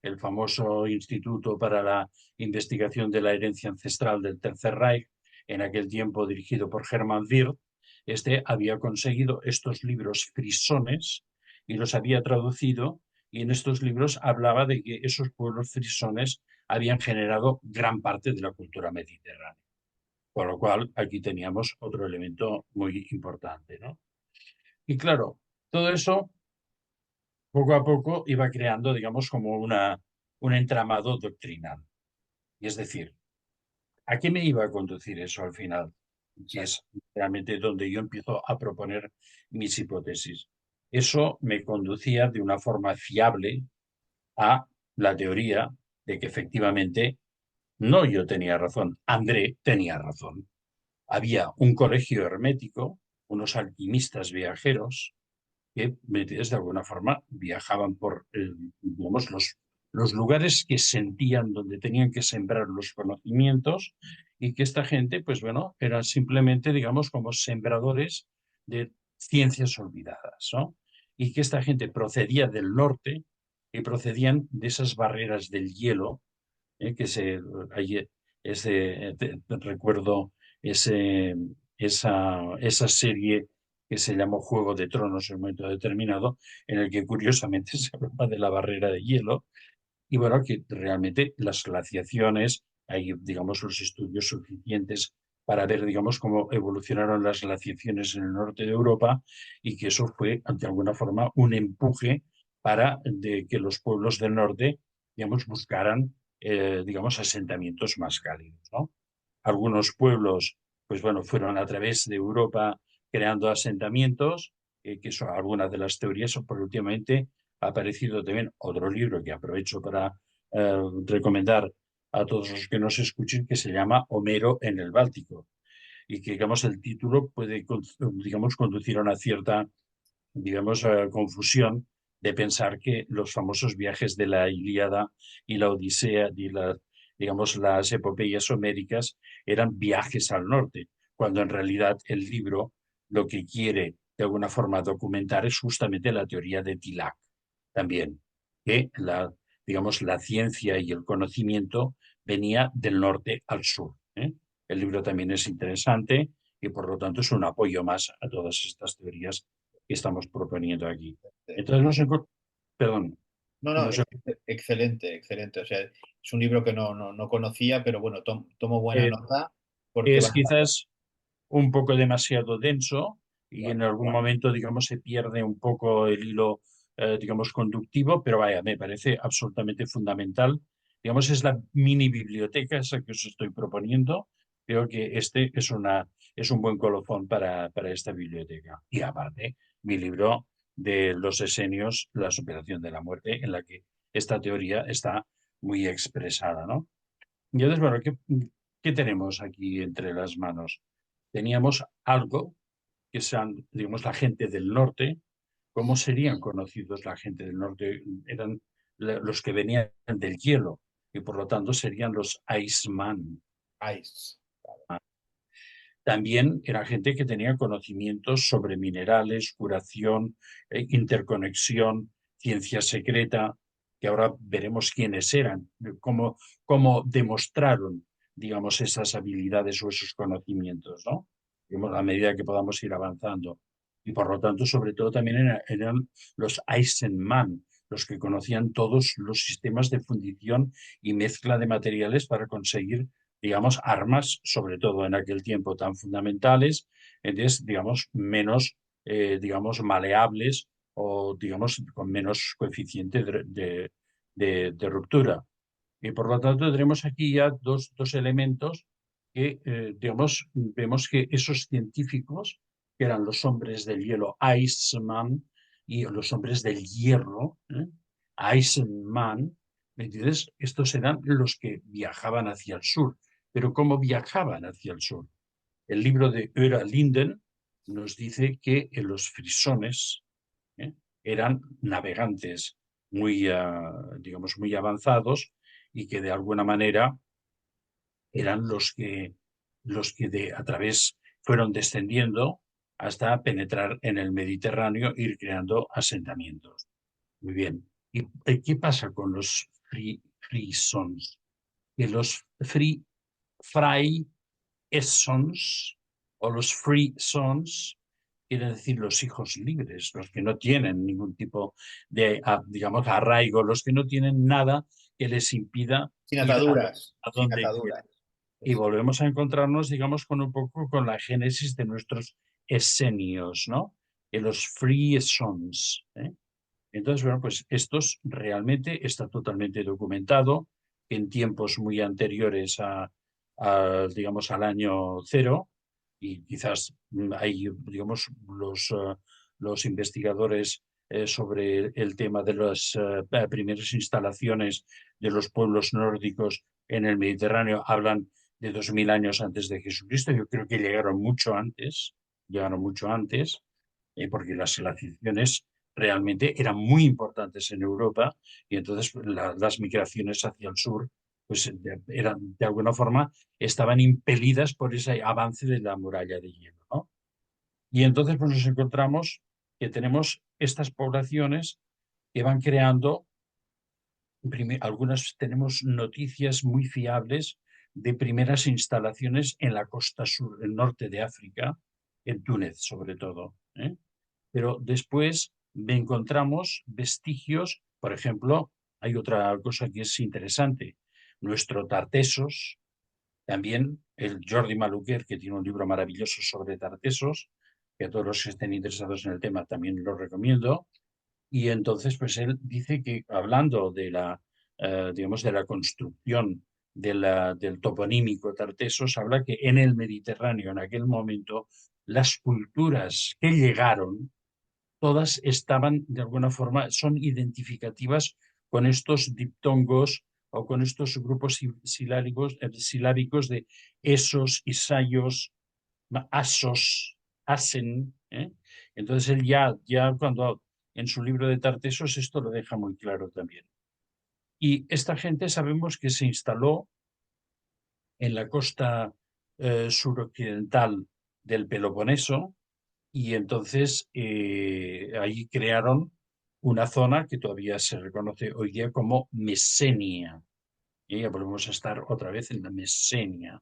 el famoso Instituto para la Investigación de la Herencia Ancestral del Tercer Reich, en aquel tiempo dirigido por Hermann Wirth, este había conseguido estos libros frisones y los había traducido, y en estos libros hablaba de que esos pueblos frisones habían generado gran parte de la cultura mediterránea. Con lo cual, aquí teníamos otro elemento muy importante, ¿no? Y claro, todo eso poco a poco iba creando, digamos, como un entramado doctrinal. Y es decir, ¿a qué me iba a conducir eso al final? Que Exacto. es realmente donde yo empiezo a proponer mis hipótesis. Eso me conducía de una forma fiable a la teoría de que efectivamente no yo tenía razón, André tenía razón. Había un colegio hermético, unos alquimistas viajeros, que de alguna forma viajaban por digamos, los lugares que sentían donde tenían que sembrar los conocimientos y que esta gente, pues bueno, eran simplemente, digamos, como sembradores de ciencias olvidadas, ¿no? Y que esta gente procedía del norte y procedían de esas barreras del hielo, que allí, recuerdo ese, esa serie que se llamó Juego de Tronos en un momento determinado, en el que curiosamente se hablaba de la barrera de hielo, y bueno, que realmente las glaciaciones, hay, digamos, los estudios suficientes para ver, digamos, cómo evolucionaron las glaciaciones en el norte de Europa y que eso fue, de alguna forma, un empuje para que los pueblos del norte, digamos, buscaran, digamos, asentamientos más cálidos, ¿no? Algunos pueblos, pues bueno, fueron a través de Europa creando asentamientos, que son algunas de las teorías, porque últimamente ha aparecido también otro libro que aprovecho para recomendar a todos los que nos escuchen, que se llama Homero en el Báltico, y que, digamos, el título puede, digamos, conducir a una cierta, digamos, confusión de pensar que los famosos viajes de la Ilíada y la Odisea y digamos, las epopeyas homéricas eran viajes al norte, cuando en realidad el libro lo que quiere de alguna forma documentar es justamente la teoría de Tilac también, que digamos, la ciencia y el conocimiento venía del norte al sur, ¿eh? El libro también es interesante y por lo tanto es un apoyo más a todas estas teorías que estamos proponiendo aquí. Entonces, perdón, No, no, no sé, excelente, excelente. O sea, es un libro que no conocía, pero bueno, tomo buena eh, nota porque es vale la pena. quizás un poco demasiado denso y Vale. en algún momento, digamos, se pierde un poco el hilo, digamos, conductivo, pero vaya, me parece absolutamente fundamental. Digamos, es la mini biblioteca esa que os estoy proponiendo. Creo que este es un buen colofón para esta biblioteca. Y aparte, mi libro de los esenios, La superación de la muerte, en la que esta teoría está muy expresada, ¿no? Y entonces, bueno, ¿qué tenemos aquí entre las manos? Teníamos algo que sean, digamos, la gente del norte. ¿Cómo serían conocidos la gente del norte? Eran los que venían del hielo y por lo tanto serían los Iceman. Ice. También era gente que tenía conocimientos sobre minerales, curación, interconexión, ciencia secreta, que ahora veremos quiénes eran, cómo demostraron, digamos, esas habilidades o esos conocimientos, ¿no? Digamos, a medida que podamos ir avanzando. Y por lo tanto, sobre todo también eran los Eisenman, los que conocían todos los sistemas de fundición y mezcla de materiales para conseguir, digamos, armas, sobre todo en aquel tiempo tan fundamentales, entonces, digamos, menos, digamos, maleables o, digamos, con menos coeficiente de ruptura. Y por lo tanto, tenemos aquí ya dos elementos que, digamos, vemos que esos científicos, que eran los hombres del hielo, Iceman, y los hombres del hierro, Eisenman, ¿me entiendes? Estos eran los que viajaban hacia el sur. Pero ¿cómo viajaban hacia el sur? El libro de Öra Linden nos dice que los frisones ¿eh? eran navegantes muy, digamos, muy avanzados y que de alguna manera eran a través fueron descendiendo hasta penetrar en el Mediterráneo e ir creando asentamientos. Muy bien. ¿Y qué pasa con los frisons? Que los fry sons o los free sons quiere decir los hijos libres, los que no tienen ningún tipo de, digamos, arraigo, los que no tienen nada que les impida Sin ir ataduras, a sin donde ataduras. quieren. Y volvemos a encontrarnos, digamos, con un poco con la génesis de nuestros esenios, ¿no? De los free sons, ¿eh? Entonces, bueno, pues estos realmente está totalmente documentado en tiempos muy anteriores digamos, al año cero y quizás hay, digamos, los investigadores sobre el tema de las primeras instalaciones de los pueblos nórdicos en el Mediterráneo hablan de 2000 años antes de Jesucristo. Yo creo que llegaron mucho antes, porque las glaciaciones realmente eran muy importantes en Europa y entonces las migraciones hacia el sur pues eran de alguna forma estaban impelidas por ese avance de la muralla de hielo, ¿no? Y entonces pues nos encontramos que tenemos estas poblaciones que van creando, algunas tenemos noticias muy fiables de primeras instalaciones en la costa sur, el norte de África, en Túnez sobre todo, ¿eh? Pero después encontramos vestigios, por ejemplo, hay otra cosa que es interesante. Nuestro Tartesos También el Jordi Maluquer, que tiene un libro maravilloso sobre Tartesos, que a todos los que estén interesados en el tema también lo recomiendo. Y entonces, pues él dice que hablando de digamos, de la construcción del toponímico Tartesos, habla que en el Mediterráneo, en aquel momento, las culturas que llegaron, todas estaban, de alguna forma, son identificativas con estos diptongos o con estos grupos silábicos de esos, isayos, asos, asen. ¿Eh? Entonces él ya cuando en su libro de Tartesos esto lo deja muy claro también. Y esta gente sabemos que se instaló en la costa suroccidental del Peloponeso, y entonces ahí crearon una zona que todavía se reconoce hoy día como Mesenia. Y ya volvemos a estar otra vez en la Mesenia.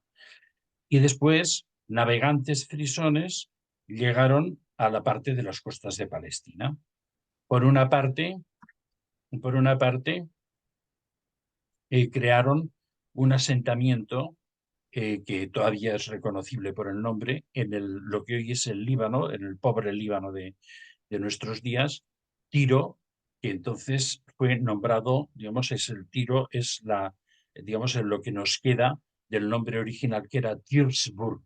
Y después, navegantes frisones llegaron a la parte de las costas de Palestina. Por una parte, por una parte crearon un asentamiento que todavía es reconocible por el nombre, lo que hoy es el Líbano, en el pobre Líbano de nuestros días, Tiro, que entonces fue nombrado, digamos, es el Tiro, digamos, en lo que nos queda del nombre original, que era Tirsburg.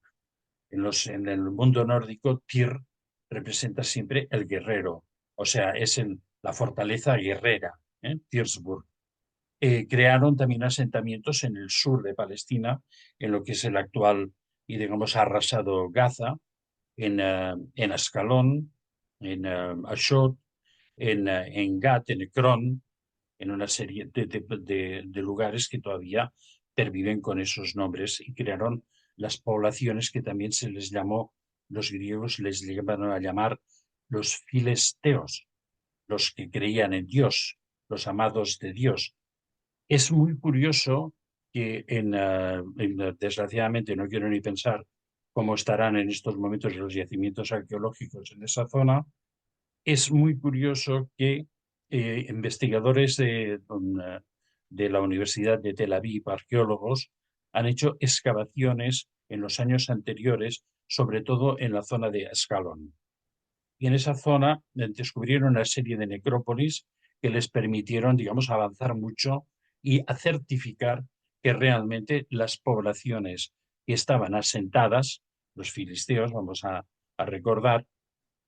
En el mundo nórdico, Tyr representa siempre el guerrero, o sea, es la fortaleza guerrera, Tirsburg. Crearon también asentamientos en el sur de Palestina, en lo que es el actual y, digamos, arrasado Gaza, en Ascalón, en Ashot, en Gat, en Ekron, en una serie de lugares que todavía perviven con esos nombres, y crearon las poblaciones que también se les llamó, los griegos les llegaron a llamar los filisteos, los que creían en Dios, los amados de Dios. Es muy curioso que desgraciadamente no quiero ni pensar cómo estarán en estos momentos los yacimientos arqueológicos en esa zona. Es muy curioso que investigadores de la Universidad de Tel Aviv, arqueólogos, han hecho excavaciones en los años anteriores, sobre todo en la zona de Ascalón. Y en esa zona descubrieron una serie de necrópolis que les permitieron, digamos, avanzar mucho y a certificar que realmente las poblaciones que estaban asentadas, los filisteos, vamos a recordar,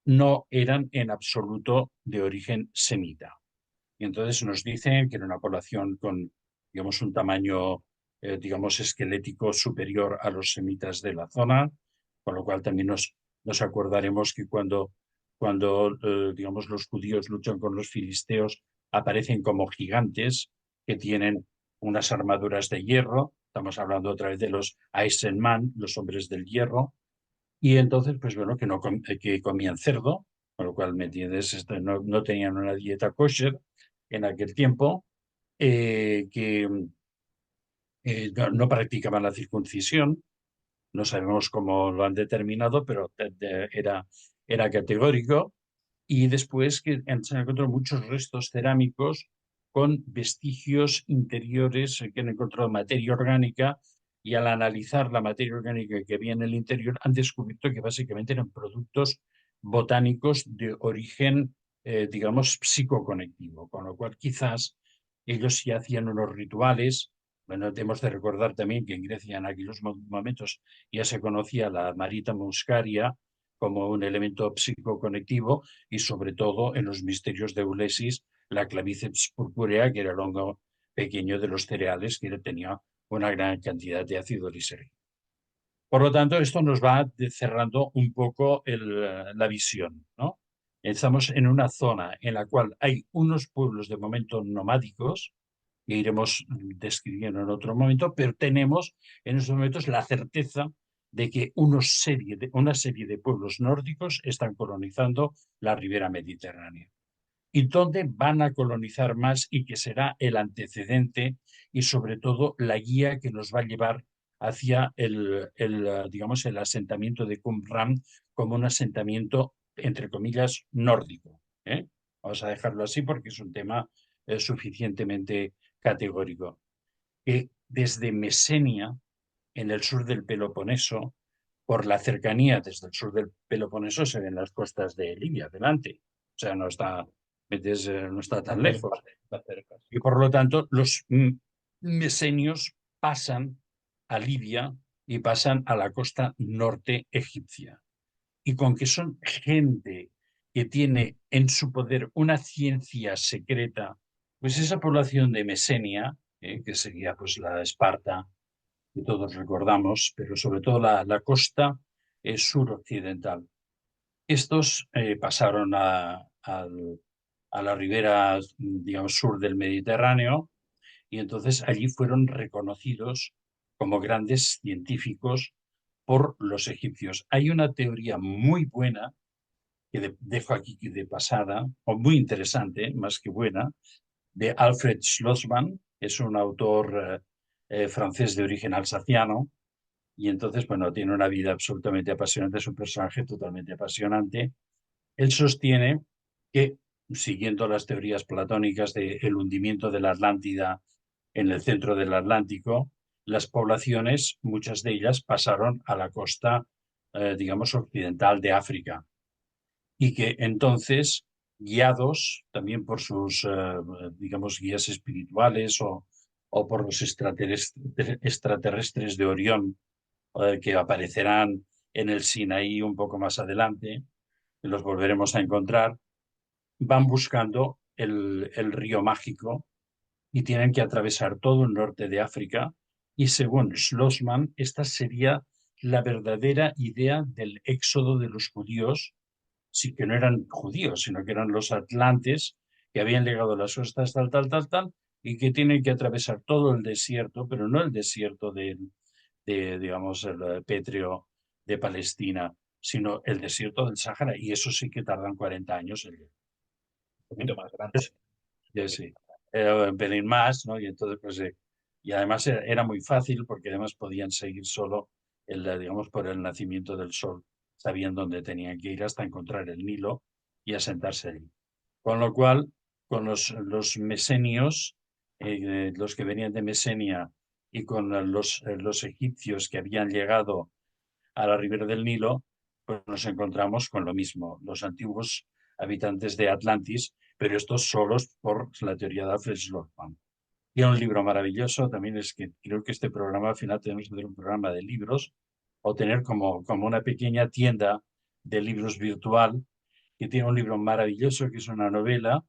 no eran en absoluto de origen semita. Y entonces nos dicen que era una población con, digamos, un tamaño, digamos, esquelético superior a los semitas de la zona, con lo cual también nos acordaremos que cuando digamos, los judíos luchan con los filisteos, aparecen como gigantes que tienen unas armaduras de hierro. Estamos hablando otra vez de los Eisenman, los hombres del hierro, y entonces, pues bueno, que comían cerdo, con lo cual, ¿me entiendes? No tenían una dieta kosher en aquel tiempo, que no practicaban la circuncisión. No sabemos cómo lo han determinado, pero era categórico. Y después que se han encontrado muchos restos cerámicos con vestigios interiores, que han encontrado materia orgánica, y al analizar la materia orgánica que había en el interior han descubierto que básicamente eran productos botánicos de origen, digamos, psicoconectivo, con lo cual quizás ellos sí hacían unos rituales. Bueno, tenemos de recordar también que en Grecia en aquellos momentos ya se conocía la marita muscaria como un elemento psicoconectivo, y sobre todo en los misterios de Eulesis, la clavíceps purpúrea, que era el hongo pequeño de los cereales, que tenía una gran cantidad de ácido lisérgico. Por lo tanto, esto nos va cerrando un poco la visión, ¿no? Estamos en una zona en la cual hay unos pueblos de momento nomádicos, que iremos describiendo en otro momento, pero tenemos en estos momentos la certeza de que una serie de pueblos nórdicos están colonizando la ribera mediterránea. ¿Y dónde van a colonizar más, y que será el antecedente y sobre todo la guía que nos va a llevar hacia digamos, el asentamiento de Qumran como un asentamiento, entre comillas, nórdico? ¿Eh? Vamos a dejarlo así porque es un tema suficientemente categórico. Que desde Mesenia en el sur del Peloponeso. Por la cercanía desde el sur del Peloponeso se ven las costas de Libia delante. O sea, no está tan lejos. Está cerca, sí. Y por lo tanto, los mesenios pasan a Libia y pasan a la costa norte egipcia. Y con que son gente que tiene en su poder una ciencia secreta, pues esa población de Mesenia, que sería pues la Esparta que todos recordamos, pero sobre todo la costa suroccidental. Estos pasaron a la ribera, digamos, sur del Mediterráneo y entonces allí fueron reconocidos como grandes científicos por los egipcios. Hay una teoría muy buena que dejo aquí de pasada, o muy interesante, más que buena, de Alfred Schlossmann, que es un autor francés de origen alsaciano, y entonces, bueno, tiene una vida absolutamente apasionante, es un personaje totalmente apasionante. Él sostiene que, siguiendo las teorías platónicas del hundimiento de la Atlántida en el centro del Atlántico, las poblaciones, muchas de ellas, pasaron a la costa, digamos, occidental de África y que entonces, guiados también por sus, digamos, guías espirituales o por los extraterrestres de Orión, que aparecerán en el Sinaí un poco más adelante, que los volveremos a encontrar, van buscando el río mágico y tienen que atravesar todo el norte de África. Y según Schlossmann, esta sería la verdadera idea del éxodo de los judíos, sí que no eran judíos, sino que eran los atlantes que habían llegado a las costas tal, y que tienen que atravesar todo el desierto, pero no el desierto digamos, el pétreo de Palestina, sino el desierto del Sáhara, y eso sí que tardan 40 años en llegar. Un poquito más grande. Sí, un pelín más, ¿no? Y entonces, pues, y además era muy fácil porque además podían seguir solo, digamos, por el nacimiento del sol, sabían dónde tenían que ir hasta encontrar el Nilo y asentarse allí. Con lo cual, con los mesenios, los que venían de Mesenia y con los egipcios que habían llegado a la ribera del Nilo, pues nos encontramos con lo mismo, los antiguos habitantes de Atlantis, pero estos solos por la teoría de Alfred Schlossmann. Y un libro maravilloso también es que creo que este programa, al final tenemos que hacer un programa de libros o tener como una pequeña tienda de libros virtual que tiene un libro maravilloso que es una novela.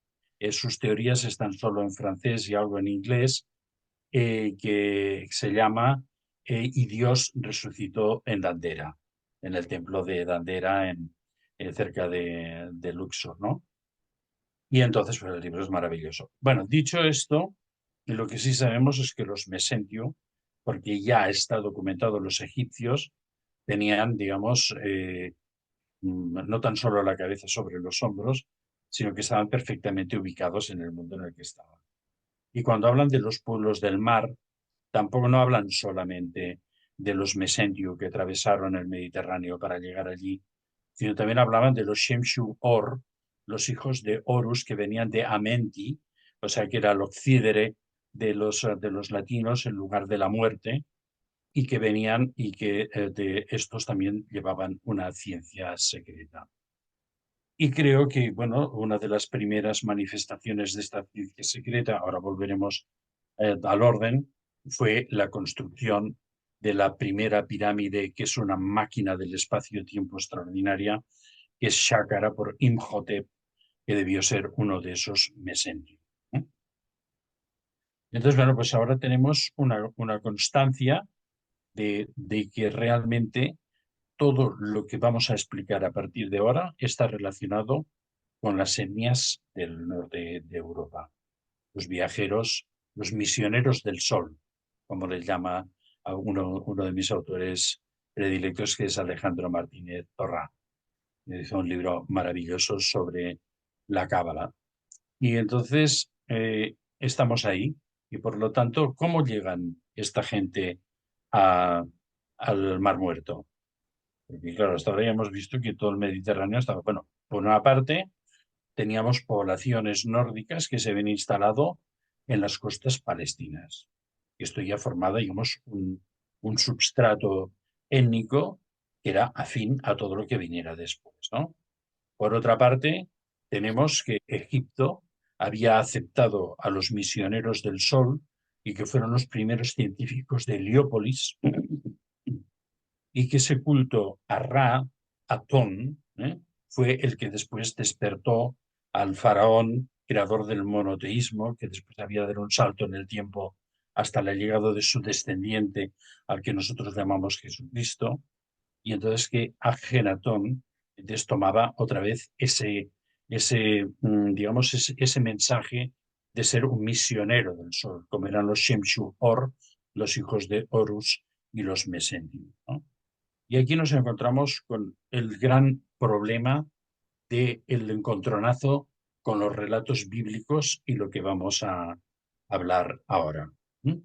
Sus teorías están solo en francés y algo en inglés, que se llama Y Dios resucitó en Dendera, en el templo de Dendera, cerca de Luxor, ¿no? Y entonces, pues el libro es maravilloso. Bueno, dicho esto, lo que sí sabemos es que los Mesentio, porque ya está documentado, los egipcios tenían, digamos, no tan solo la cabeza sobre los hombros, sino que estaban perfectamente ubicados en el mundo en el que estaban. Y cuando hablan de los pueblos del mar, tampoco no hablan solamente de los Mesentio que atravesaron el Mediterráneo para llegar allí, sino también hablaban de los Shemshu Or, los hijos de Horus que venían de Amenti, o sea que era el occidere de los latinos en lugar de la muerte, y que venían y que de estos también llevaban una ciencia secreta. Y creo que, bueno, una de las primeras manifestaciones de esta ciencia secreta, ahora volveremos al orden, fue la construcción de la primera pirámide, que es una máquina del espacio-tiempo extraordinaria, que es Saqqara por Imhotep, que debió ser uno de esos mesenios. Entonces, bueno, pues ahora tenemos una constancia de que realmente todo lo que vamos a explicar a partir de ahora está relacionado con las etnias del norte de Europa, los viajeros, los misioneros del sol, como les llama a uno de mis autores predilectos, que es Alejandro Martínez Torrá. Hizo un libro maravilloso sobre la Cábala. Y entonces estamos ahí, y por lo tanto, ¿cómo llegan esta gente a- al Mar Muerto? Porque claro, hasta ahora ya hemos visto que todo el Mediterráneo estaba, bueno, por una parte teníamos poblaciones nórdicas que se habían instalado en las costas palestinas. Esto ya formaba, digamos, un substrato étnico que era afín a todo lo que viniera después, ¿no? Por otra parte, tenemos que Egipto había aceptado a los misioneros del Sol y que fueron los primeros científicos de Heliópolis y que ese culto a Ra, Atón, fue el que después despertó al faraón, creador del monoteísmo, que después había dado un salto en el tiempo hasta la llegada de su descendiente, al que nosotros llamamos Jesucristo, y entonces que Ajenatón entonces tomaba otra vez digamos, ese mensaje de ser un misionero del sol, como eran los Shemshu-Or, los hijos de Horus y los Mesentim, ¿no? Y aquí nos encontramos con el gran problema del encontronazo con los relatos bíblicos y lo que vamos a hablar ahora. ¿Mm?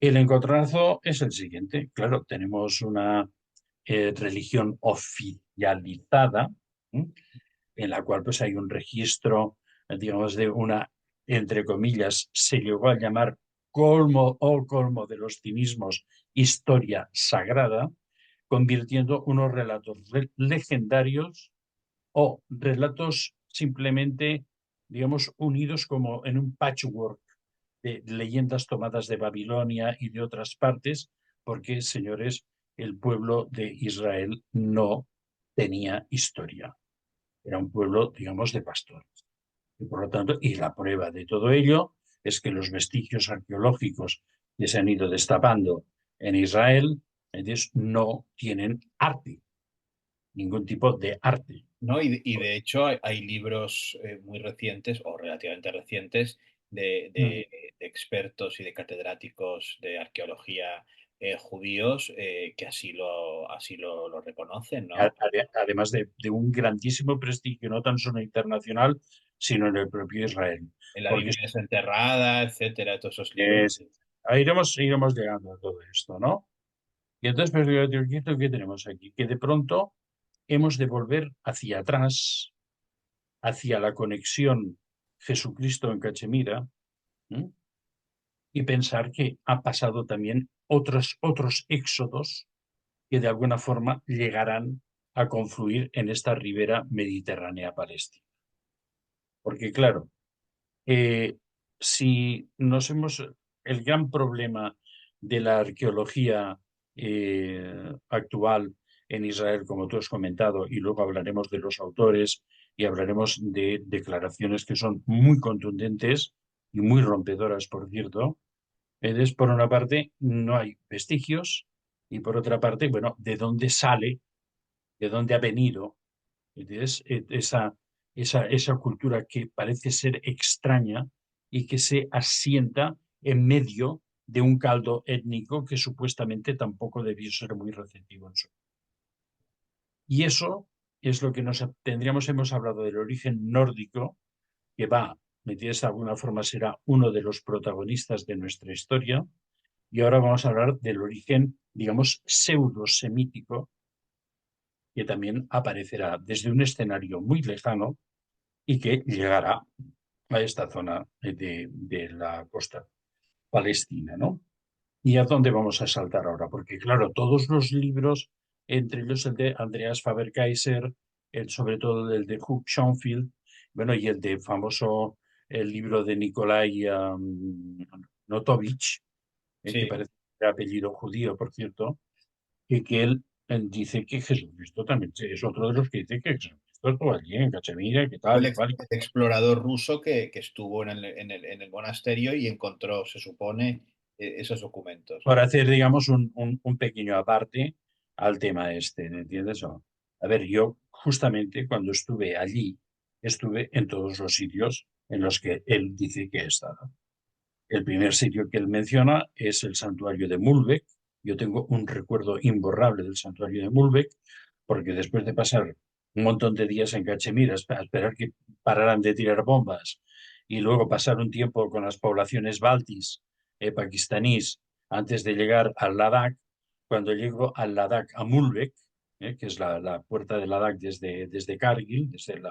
El encontronazo es el siguiente. Claro, tenemos una religión oficializada, ¿m? En la cual pues hay un registro, digamos, de una, entre comillas, se llegó a llamar colmo o colmo de los cinismos, historia sagrada, convirtiendo unos relatos legendarios o relatos simplemente, digamos, unidos como en un patchwork de leyendas tomadas de Babilonia y de otras partes, porque, señores, el pueblo de Israel no tenía historia. Era un pueblo, digamos, de pastores. Y por lo tanto, y la prueba de todo ello es que los vestigios arqueológicos que se han ido destapando en Israel, ellos no tienen arte, ningún tipo de arte. ¿No? Y de hecho hay libros muy recientes o relativamente recientes de expertos y de catedráticos de arqueología judíos que así lo reconocen, ¿no? Además de un grandísimo prestigio, no tan solo internacional, sino en el propio Israel. En la Porque Biblia desenterrada, etcétera, todos esos libros. ahí iremos llegando a todo esto, ¿no? Y entonces, pues, ¿qué tenemos aquí? Que de pronto hemos de volver hacia atrás, hacia la conexión Jesucristo en Cachemira, ¿m? Y pensar que ha pasado también otros éxodos que de alguna forma llegarán a confluir en esta ribera mediterránea palestina. Porque claro, eh, si nos hemos, el gran problema de la arqueología actual en Israel, como tú has comentado, y luego hablaremos de los autores y hablaremos de declaraciones que son muy contundentes y muy rompedoras, por cierto. Entonces, por una parte, no hay vestigios y por otra parte, bueno, ¿de dónde sale, de dónde ha venido? Entonces, esa cultura que parece ser extraña y que se asienta en medio de un caldo étnico que supuestamente tampoco debió ser muy receptivo en su. Y eso es lo que hemos hablado del origen nórdico, que va, ¿me entiendes? De alguna forma será uno de los protagonistas de nuestra historia, y ahora vamos a hablar del origen, digamos, pseudo-semítico, que también aparecerá desde un escenario muy lejano y que llegará a esta zona de la costa palestina, ¿no? ¿Y a dónde vamos a saltar ahora? Porque, claro, todos los libros, entre ellos el de Andreas Faber-Kaiser, sobre todo el de Hugh Schonfield, bueno, y el de famoso, el libro de Nikolai Notovich, que Sí. parece de apellido judío, por cierto, y que él dice que Jesucristo también es otro de los que dice que Jesucristo estuvo allí en Cachemira, que Fue tal el, y cual. el explorador ruso que estuvo en el monasterio y encontró, se supone, esos documentos, Para ¿no? hacer, digamos, un pequeño aparte al tema este, ¿me entiendes? A ver, yo justamente cuando estuve allí, estuve en todos los sitios en los que él dice que he estado. El primer sitio que él menciona es el santuario de Mulbeck. Yo tengo un recuerdo imborrable del santuario de Mulbeck, porque después de pasar un montón de días en Cachemira, a esperar que pararan de tirar bombas, y luego pasar un tiempo con las poblaciones baltis, pakistaníes, antes de llegar al Ladakh, cuando llego al Ladakh, a Mulbeck, que es la puerta del Ladakh desde Kargil, desde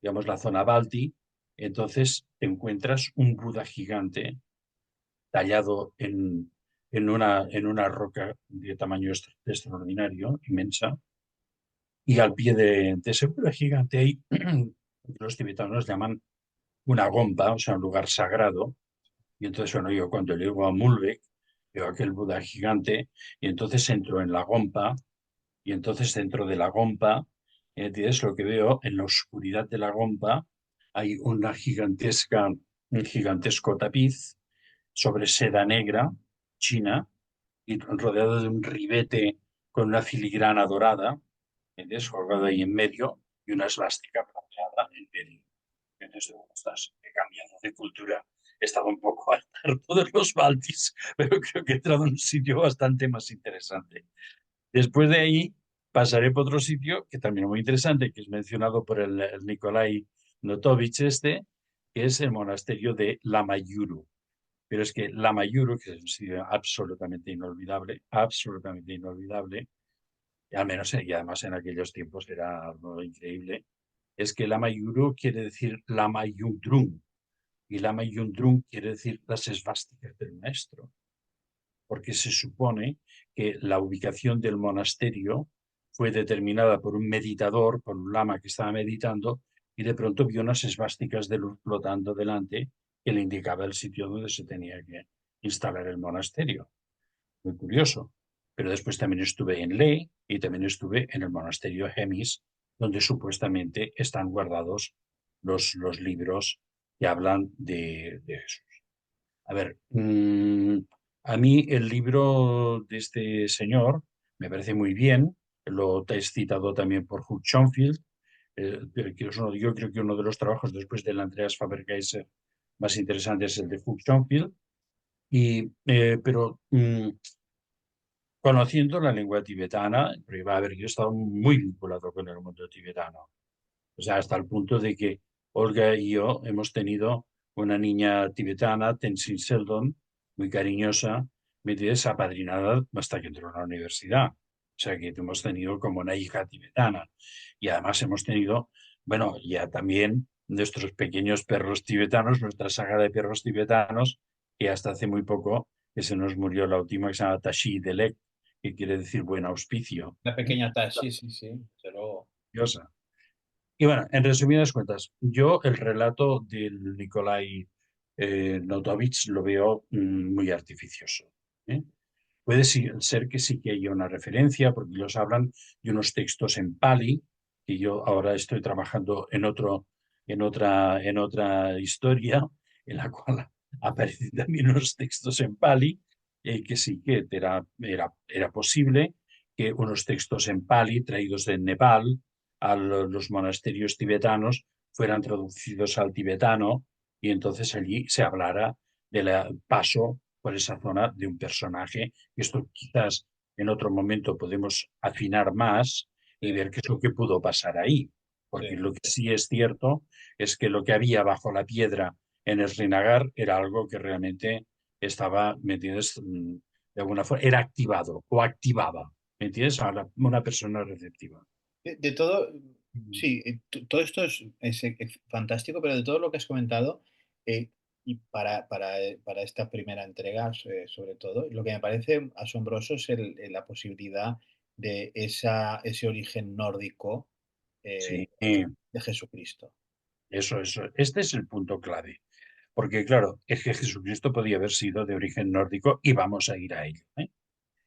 digamos, la zona balti, entonces te encuentras un Buda gigante tallado en una roca de tamaño extraordinario, inmensa, y al pie de ese Buda gigante hay, los tibetanos llaman una gompa, o sea, un lugar sagrado. Y entonces, bueno, yo cuando llego a Mulbeek, veo aquel Buda gigante, y entonces entro en la gompa, y entonces dentro de la gompa, ¿entiendes? Lo que veo en la oscuridad de la gompa, hay un gigantesco tapiz sobre seda negra, china, y rodeado de un ribete con una filigrana dorada, ¿entiendes? Colgado ahí en medio, y una esvástica plateada en medio. Entonces, ostras, he cambiado de cultura. He estado un poco harto de los Baltis, pero creo que he entrado en un sitio bastante más interesante. Después de ahí pasaré por otro sitio que también es muy interesante, que es mencionado por el Nikolai Notovich que es el monasterio de Lamayuru. Pero es que Lamayuru, que es un sitio absolutamente inolvidable, y al menos y además en aquellos tiempos era algo increíble, es que Lamayuru quiere decir Lamayundrung, y Lamayundrung quiere decir las esvásticas del maestro, porque se supone que la ubicación del monasterio fue determinada por un meditador, por un lama que estaba meditando, y de pronto vio unas esvásticas de luz flotando delante que le indicaba el sitio donde se tenía que instalar el monasterio. Muy curioso. Pero después también estuve en Leh y también estuve en el monasterio Hemis, donde supuestamente están guardados los libros que hablan de Jesús. A ver, a mí el libro de este señor me parece muy bien, lo es citado también por Hugh Schonfield, que es yo creo que uno de los trabajos después del Andreas Faber-Kaiser más interesantes es el de Hugh Schonfield, pero conociendo la lengua tibetana, porque va a ver, yo he estado muy vinculado con el mundo tibetano, o sea, hasta el punto de que Olga y yo hemos tenido una niña tibetana, Tenzin Seldon, muy cariñosa, ¿me entiendes? Apadrinada hasta que entró a la universidad. O sea, que hemos tenido como una hija tibetana. Y además hemos tenido, bueno, ya también nuestros pequeños perros tibetanos, nuestra saga de perros tibetanos, que hasta hace muy poco que se nos murió la última, que se llama Tashi Delek, que quiere decir buen auspicio. Una pequeña taza, sí, sí, desde luego. Preciosa. Y bueno, en resumidas cuentas, yo el relato del Nikolai Notovich lo veo muy artificioso. ¿Eh? Puede ser que sí que haya una referencia, porque ellos hablan de unos textos en Pali, y yo ahora estoy trabajando en otra historia, en la cual aparecen también unos textos en Pali, que sí que era posible que unos textos en Pali traídos de Nepal a los monasterios tibetanos fueran traducidos al tibetano y entonces allí se hablara del paso por esa zona de un personaje. Esto quizás en otro momento podemos afinar más y Sí, ver qué es lo que pudo pasar ahí. Porque sí. lo que sí es cierto es que lo que había bajo la piedra en el Srinagar era algo que realmente estaba, ¿me entiendes? De alguna forma, era activado o activaba, ¿me entiendes? A una persona receptiva. De todo, Mm. sí, todo esto es fantástico, pero de todo lo que has comentado, eh, y para esta primera entrega, sobre todo, lo que me parece asombroso es la posibilidad de ese origen nórdico Sí, de Jesucristo. eso. Este es el punto clave. Porque, claro, es que Jesucristo podía haber sido de origen nórdico y vamos a ir a ello, ¿eh?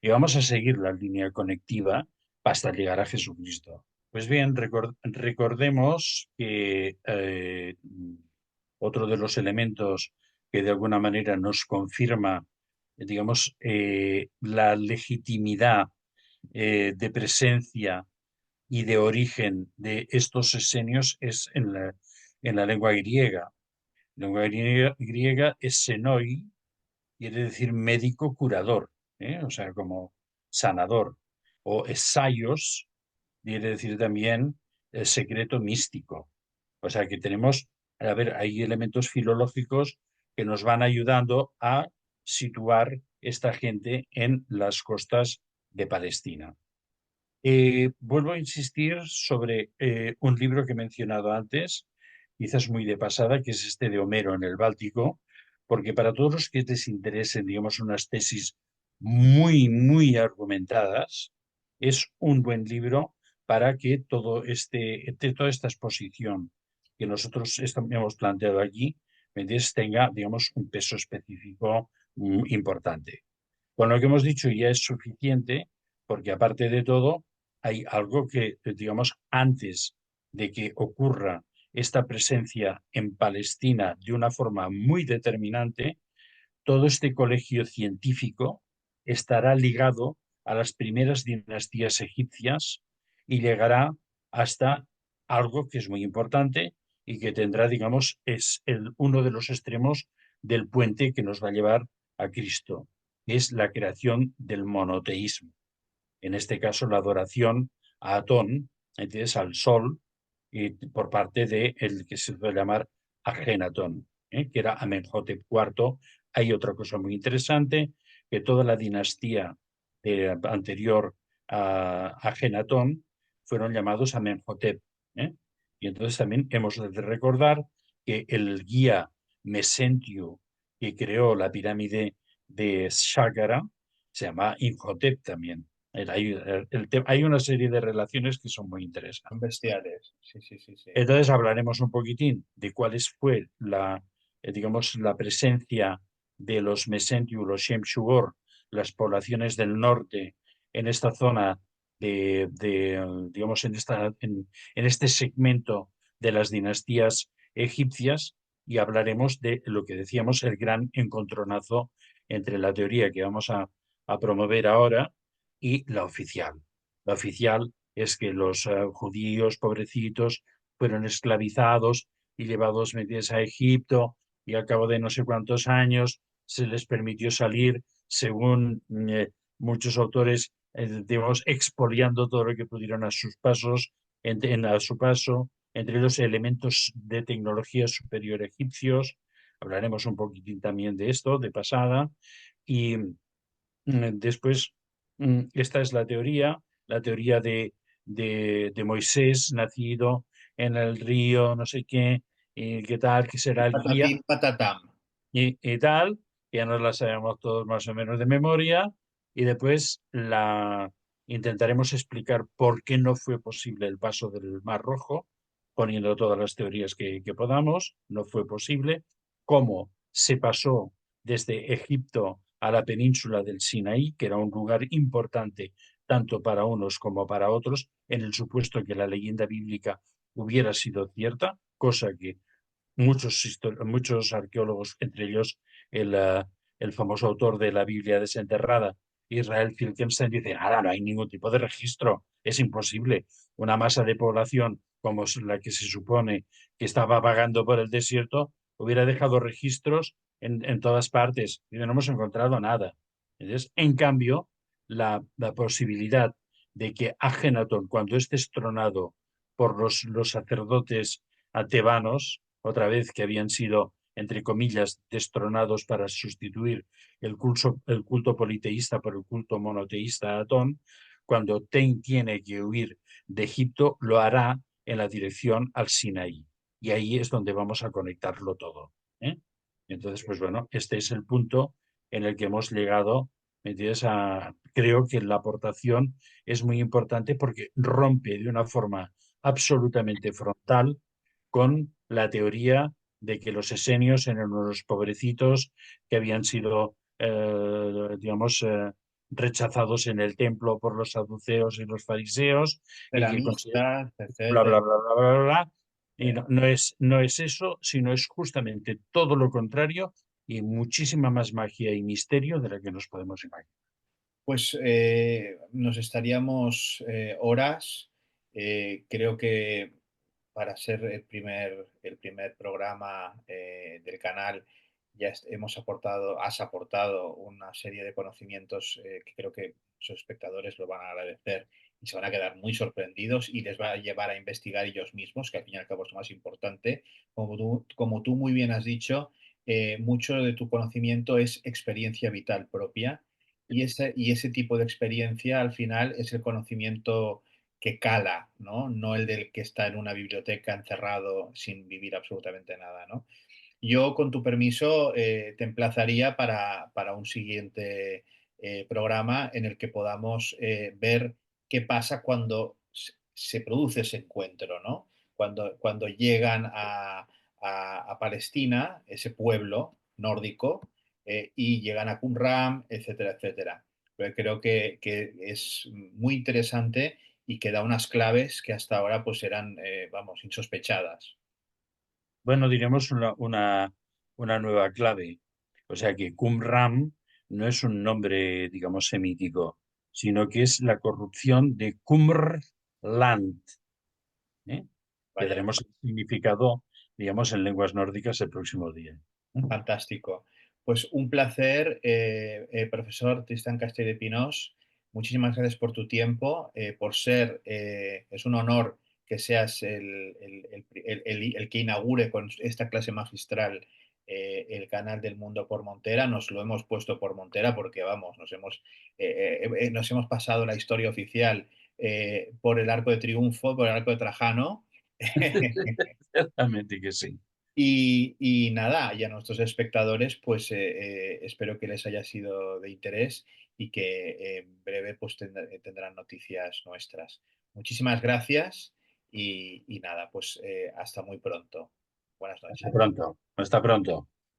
Y vamos a seguir la línea conectiva hasta llegar a Jesucristo. Pues bien, recordemos que otro de los elementos que de alguna manera nos confirma, digamos, la legitimidad de presencia y de origen de estos esenios es en la lengua griega. La lengua griega es senoi, quiere decir médico curador, o sea, como sanador. O esaios, quiere decir también secreto místico. O sea, que tenemos, a ver, hay elementos filológicos que nos van ayudando a situar esta gente en las costas de Palestina. Vuelvo a insistir sobre un libro que he mencionado antes, quizás muy de pasada, que es este de Homero en el Báltico, porque para todos los que les interesen, digamos, unas tesis muy argumentadas, es un buen libro para que toda esta exposición que nosotros hemos planteado aquí, ¿me entiendes?, tenga, digamos, un peso específico importante. Con lo que hemos dicho ya es suficiente, porque aparte de todo, hay algo que, digamos, antes de que ocurra esta presencia en Palestina de una forma muy determinante, todo este colegio científico estará ligado a las primeras dinastías egipcias y llegará hasta algo que es muy importante y que tendrá, digamos, uno de los extremos del puente que nos va a llevar a Cristo, que es la creación del monoteísmo. En este caso, la adoración a Atón, ¿entiendes?, al sol, y por parte de el que se puede llamar Ajenatón, que era Amenhotep IV. Hay otra cosa muy interesante, que toda la dinastía anterior a Ajenatón fueron llamados Amenhotep. ¿eh? Y entonces también hemos de recordar que el guía Mesentio que creó la pirámide de Saqqara se llama Imhotep también. Hay una serie de relaciones que son muy Son interesantes. bestiales. Sí, sí, sí, sí. Entonces hablaremos un poquitín de fue digamos, la presencia de los Mesentiu, los Shem-Shugor, las poblaciones del norte en esta zona digamos, en este segmento de las dinastías egipcias, y hablaremos de lo que decíamos, el gran encontronazo entre la teoría que vamos a promover ahora y la oficial. La oficial es que los judíos pobrecitos fueron esclavizados y llevados metidos a Egipto, y al cabo de no sé cuántos años se les permitió salir, según muchos autores, digamos, expoliando todo lo que pudieron a sus pasos, a su paso, entre los elementos de tecnología superior egipcios. Hablaremos un poquitín también de esto, de pasada, y después, esta es la teoría de Moisés, nacido en el río, no sé qué, y qué tal, que será el guía, Patatín, patatam. y tal, que ya nos la sabemos todos más o menos de memoria, y después intentaremos explicar por qué no fue posible el paso del Mar Rojo, poniendo todas las teorías que podamos, no fue posible, cómo se pasó desde Egipto a la península del Sinaí, que era un lugar importante tanto para unos como para otros, en el supuesto que la leyenda bíblica hubiera sido cierta, cosa que muchos arqueólogos, entre ellos el famoso autor de la Biblia desenterrada, Israel Finkelstein, dice, nada, no hay ningún tipo de registro, es imposible. Una masa de población como es la que se supone que estaba vagando por el desierto hubiera dejado registros en todas partes y no hemos encontrado nada. Entonces, en cambio, la posibilidad de que Agenatón, cuando esté destronado por los sacerdotes tebanos, otra vez que habían sido, entre comillas, destronados para sustituir el culto politeísta por el culto monoteísta a Atón, cuando Ten tiene que huir de Egipto, lo hará en la dirección al Sinaí. Y ahí es donde vamos a conectarlo todo. ¿eh? Entonces, pues bueno, este es el punto en el que hemos llegado. ¿Me entiendes? Creo que la aportación es muy importante porque rompe de una forma absolutamente frontal con la teoría de que los esenios eran unos pobrecitos que habían sido, digamos, rechazados en el templo por los saduceos y los fariseos y que Ceramistas, bla, etcétera. bla, bla, bla, bla, bla. Y no es eso, sino es justamente todo lo contrario y muchísima más magia y misterio de la que nos podemos imaginar. Pues nos estaríamos horas. Creo que para ser el primer programa del canal ya has aportado una serie de conocimientos que creo que sus espectadores lo van a agradecer y se van a quedar muy sorprendidos y les va a llevar a investigar ellos mismos, que al fin y al cabo es lo más importante. Como tú muy bien has dicho, mucho de tu conocimiento es experiencia vital propia y ese tipo de experiencia al final es el conocimiento que cala, ¿no? No el del que está en una biblioteca encerrado sin vivir absolutamente nada, ¿no? Yo, con tu permiso, te emplazaría para un siguiente programa en el que podamos ver qué pasa cuando se produce ese encuentro, ¿no? Cuando llegan a Palestina, ese pueblo nórdico, y llegan a Qumran, etcétera, etcétera. Pero creo que es muy interesante y que da unas claves que hasta ahora pues eran, vamos, insospechadas. Bueno, diremos una nueva clave. O sea que Qumran no es un nombre, digamos, semítico, sino que es la corrupción de Qumrland, ¿eh? Que Vaya, daremos el significado, digamos, en lenguas nórdicas el próximo día. fantástico. Pues un placer, profesor Tristán Castell de Pinós. Muchísimas gracias por tu tiempo, por ser, es un honor que seas el que inaugure con esta clase magistral el canal del Mundo por Montera. Nos lo hemos puesto por Montera porque, vamos, nos hemos pasado la historia oficial por el Arco de Triunfo, por el Arco de Trajano. Ciertamente que sí. Y nada, y a nuestros espectadores, pues espero que les haya sido de interés y que en breve pues tendrán noticias nuestras. Muchísimas gracias y nada, pues hasta muy pronto. Buenas Hasta noches. pronto. Hasta pronto.